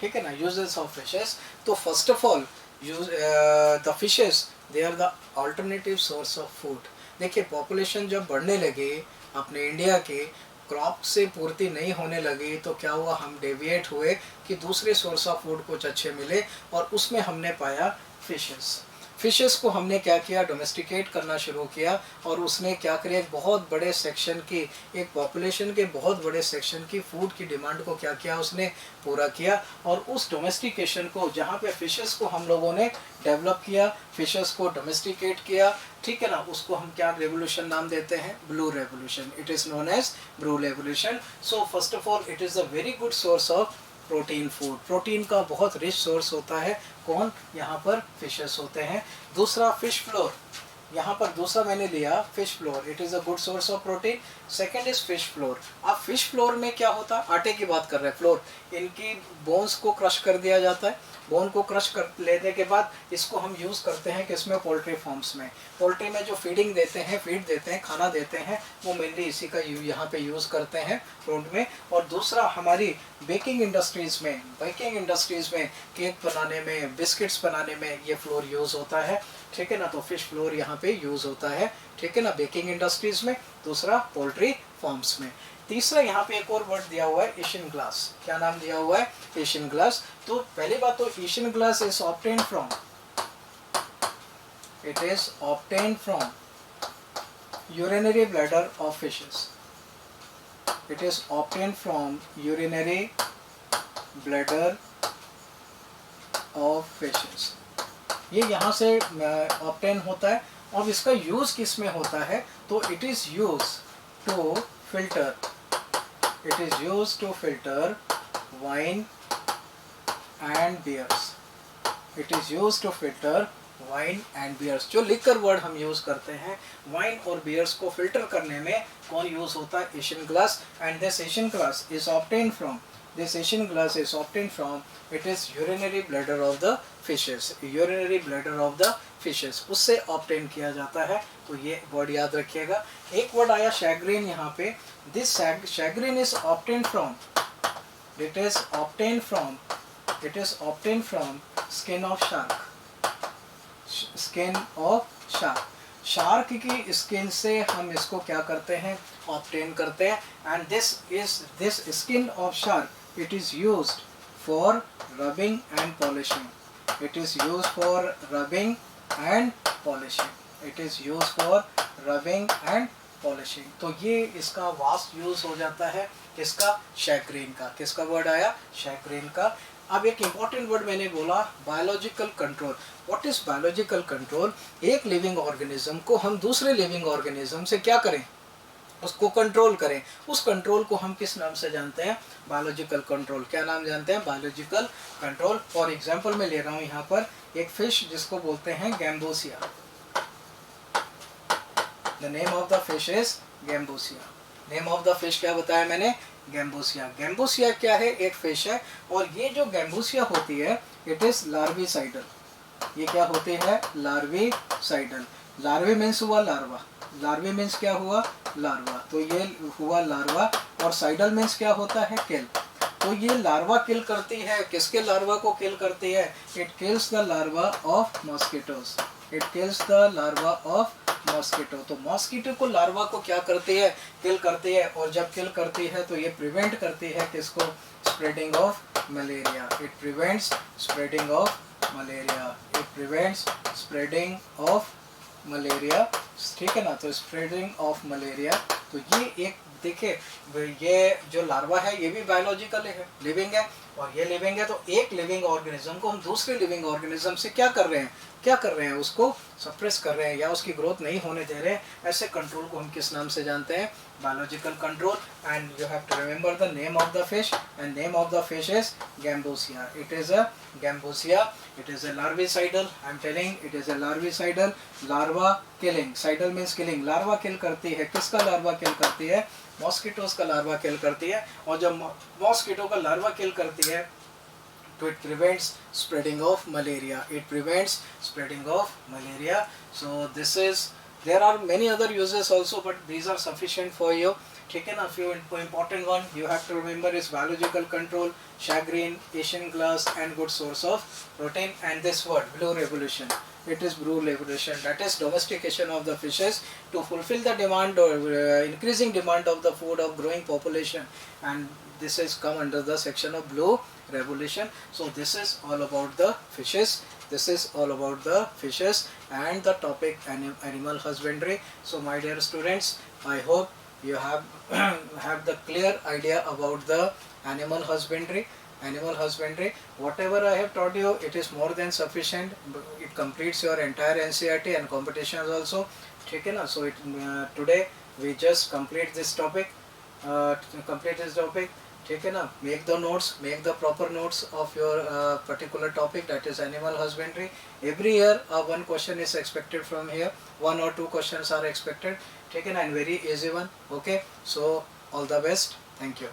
ठीक है ना, यूजेस ऑफ फिशेस। तो first of all the fishes they are the alternative source of food. देखिए पॉपुलेशन जब बढ़ने लगे अपने इंडिया के, क्रॉप से पूर्ति नहीं होने लगी, तो क्या हुआ, हम डेविएट हुए कि दूसरे सोर्स ऑफ फूड कुछ अच्छे मिले, और उसमें हमने पाया फिशेस। फिशेस को हमने क्या किया, डोमेस्टिकेट करना शुरू किया, और उसने क्या किया, एक बहुत बड़े सेक्शन की, एक पॉपुलेशन के बहुत बड़े सेक्शन की फूड की डिमांड को क्या किया, उसने पूरा किया। और उस डोमेस्टिकेशन को, जहाँ पे फिशेस को हम लोगों ने डेवलप किया, फिशेस को डोमेस्टिकेट किया, ठीक है ना, उसको हम क्या रेवोल्यूशन नाम देते हैं, blue revolution. It is known as blue revolution. So first of all it is a very good source of protein food. Protein का बहुत रिच सोर्स होता है, कौन, यहाँ पर फिशेस होते हैं। दूसरा फिश फ्लोर, यहाँ पर दूसरा मैंने लिया fish floor, it is a good source of protein. Second is fish floor. अब फिश फ्लोर में क्या होता है, आटे की बात कर रहे हैं, फ्लोर, इनकी बोन्स को क्रश कर दिया जाता है। बोन को क्रश कर लेने के बाद इसको हम यूज़ करते हैं किसमें, पोल्ट्री फार्म्स में। पोल्ट्री में जो फीडिंग देते हैं, फीड देते हैं, खाना देते हैं, वो मेनली इसी का यहाँ पे यूज़ करते हैं फ्रूट में। और दूसरा हमारी बेकिंग इंडस्ट्रीज़ में केक बनाने में, बिस्किट्स बनाने में ये फ्लोर यूज़ होता है, ठीक है ना। तो फिश फ्लोर यहाँ पे यूज़ होता है, ठीक है ना, बेकिंग इंडस्ट्रीज़ में। दूसरा पोल्ट्री फार्म्स में। तीसरा यहाँ पे एक और वर्ड दिया हुआ है, एशियन ग्लास। क्या नाम दिया हुआ है, एशियन ग्लास। तो पहली बात तो Asian glass is obtained from, it is obtained from urinary bladder of fishes. It is obtained from urinary bladder of fishes. ये यहाँ से ऑब्टेन होता है। और इसका यूज़ किस में होता है, तो it is use to filter, it is use to filter wine and beers, it is use to filter wine and beers. जो लिकर वर्ड हम यूज़ करते हैं, वाइन और बियर्स को फिल्टर करने में कौन यूज़ होता है, Asian glass. And this Asian glass is obtained from, this Asian glass is obtained from, it is urinary bladder of the fishes, urinary bladder of the fishes, उससे obtain किया जाता है। तो ये वर्ड याद रखिएगा। एक वर्ड आया शैग्रीन यहाँ पे, this shagreen is obtained from, it is obtained from skin of shark, skin of shark। Shark की स्किन से हम इसको क्या करते हैं, ऑब्टेन करते हैं। And this skin of shark, it is used for rubbing and polishing, it is used for rubbing and polishing, it is used for rubbing and polishing. तो ये इसका वास्ट यूज़ हो जाता है, किसका, शैग्रीन का। किसका वर्ड आया, शैग्रीन का। अब एक इम्पॉर्टेंट वर्ड मैंने बोला, biological control. What is biological control, एक लिविंग ऑर्गेनिज्म को हम दूसरे लिविंग ऑर्गेनिज्म से क्या करें, उसको कंट्रोल करें। उस कंट्रोल को हम किस नाम से जानते हैं, बायोलॉजिकल कंट्रोल। क्या नाम जानते हैं, बायोलॉजिकल कंट्रोल। फॉर एग्जांपल मैं ले रहा हूँ यहाँ पर एक फिश जिसको बोलते हैं gambusia. The name of the fish is gambusia. Name of the fish क्या बताया मैंने, गैम्बोसिया। गैम्बोसिया क्या है, एक फिश है। और ये जो गैम्बोसिया होती है, इट इज लार्विसाइडल। ये क्या होती है, लार्विसाइडल। लार्वे मीन्स हुआ लार्वा, लार्वे मीन्स क्या हुआ, लार्वा। तो ये हुआ लार्वा। और साइडल मीन्स क्या होता है, किल। तो ये लार्वा किल करती है, किसके लार्वा को किल करती है, it kills the larva of mosquitoes, it kills the larva of mosquito. तो मॉस्किटो को लार्वा को क्या करती है, किल करती है, और जब किल करती है तो ये प्रिवेंट करती है किसको, spreading of malaria. It prevents spreading of malaria, it prevents spreading of malaria, ठीक है ना। तो स्प्रेडिंग ऑफ मलेरिया, तो ये एक देखिए, ये जो लार्वा है ये भी बायोलॉजिकल है, लिविंग है, और ये लिविंग है। तो एक लिविंग ऑर्गेनिज्म को हम दूसरे लिविंग ऑर्गेनिज्म से क्या कर रहे हैं, क्या कर रहे हैं, उसको सप्रेस कर रहे हैं या उसकी ग्रोथ नहीं होने दे रहे हैं। ऐसे कंट्रोल को हम किस नाम से जानते हैं, biological control. And you have to remember the name of the fish, and name of the fish is gambusia. It is a gambusia, it is a larvicidal, I am telling it is a larvicidal, larva killing, cidal means killing, larva kill करती है। किसका larva kill करती है, mosquitoes का larva kill करती है। और जब मॉस्किटो का लार्वा किल करती है तो it prevents spreading of malaria, it prevents spreading of malaria. So this is, there are many other uses also, but these are sufficient for you, ठीक है ना। few important one you have to remember is biological control, chagrin, Asian glass, and good source of protein. And this word blue revolution, it is blue revolution, that is domestication of the fishes to fulfill the demand or increasing demand of the food of growing population, and this is come under the section of blue revolution. So this is all about the fishes, this is all about the fishes and the topic animal husbandry. So my dear students, I hope you have have the clear idea about the animal husbandry. Animal husbandry, whatever I have taught you, it is more than sufficient, it completes your entire NCERT and competitions also, ठीक है ना। So today we just complete this topic, ठीक है ना। make the notes, make the proper notes of your particular topic, that is animal husbandry. Every year one question is expected from here, 1 or 2 questions are expected, ठीक है ना, and very easy one, okay. So all the best, thank you.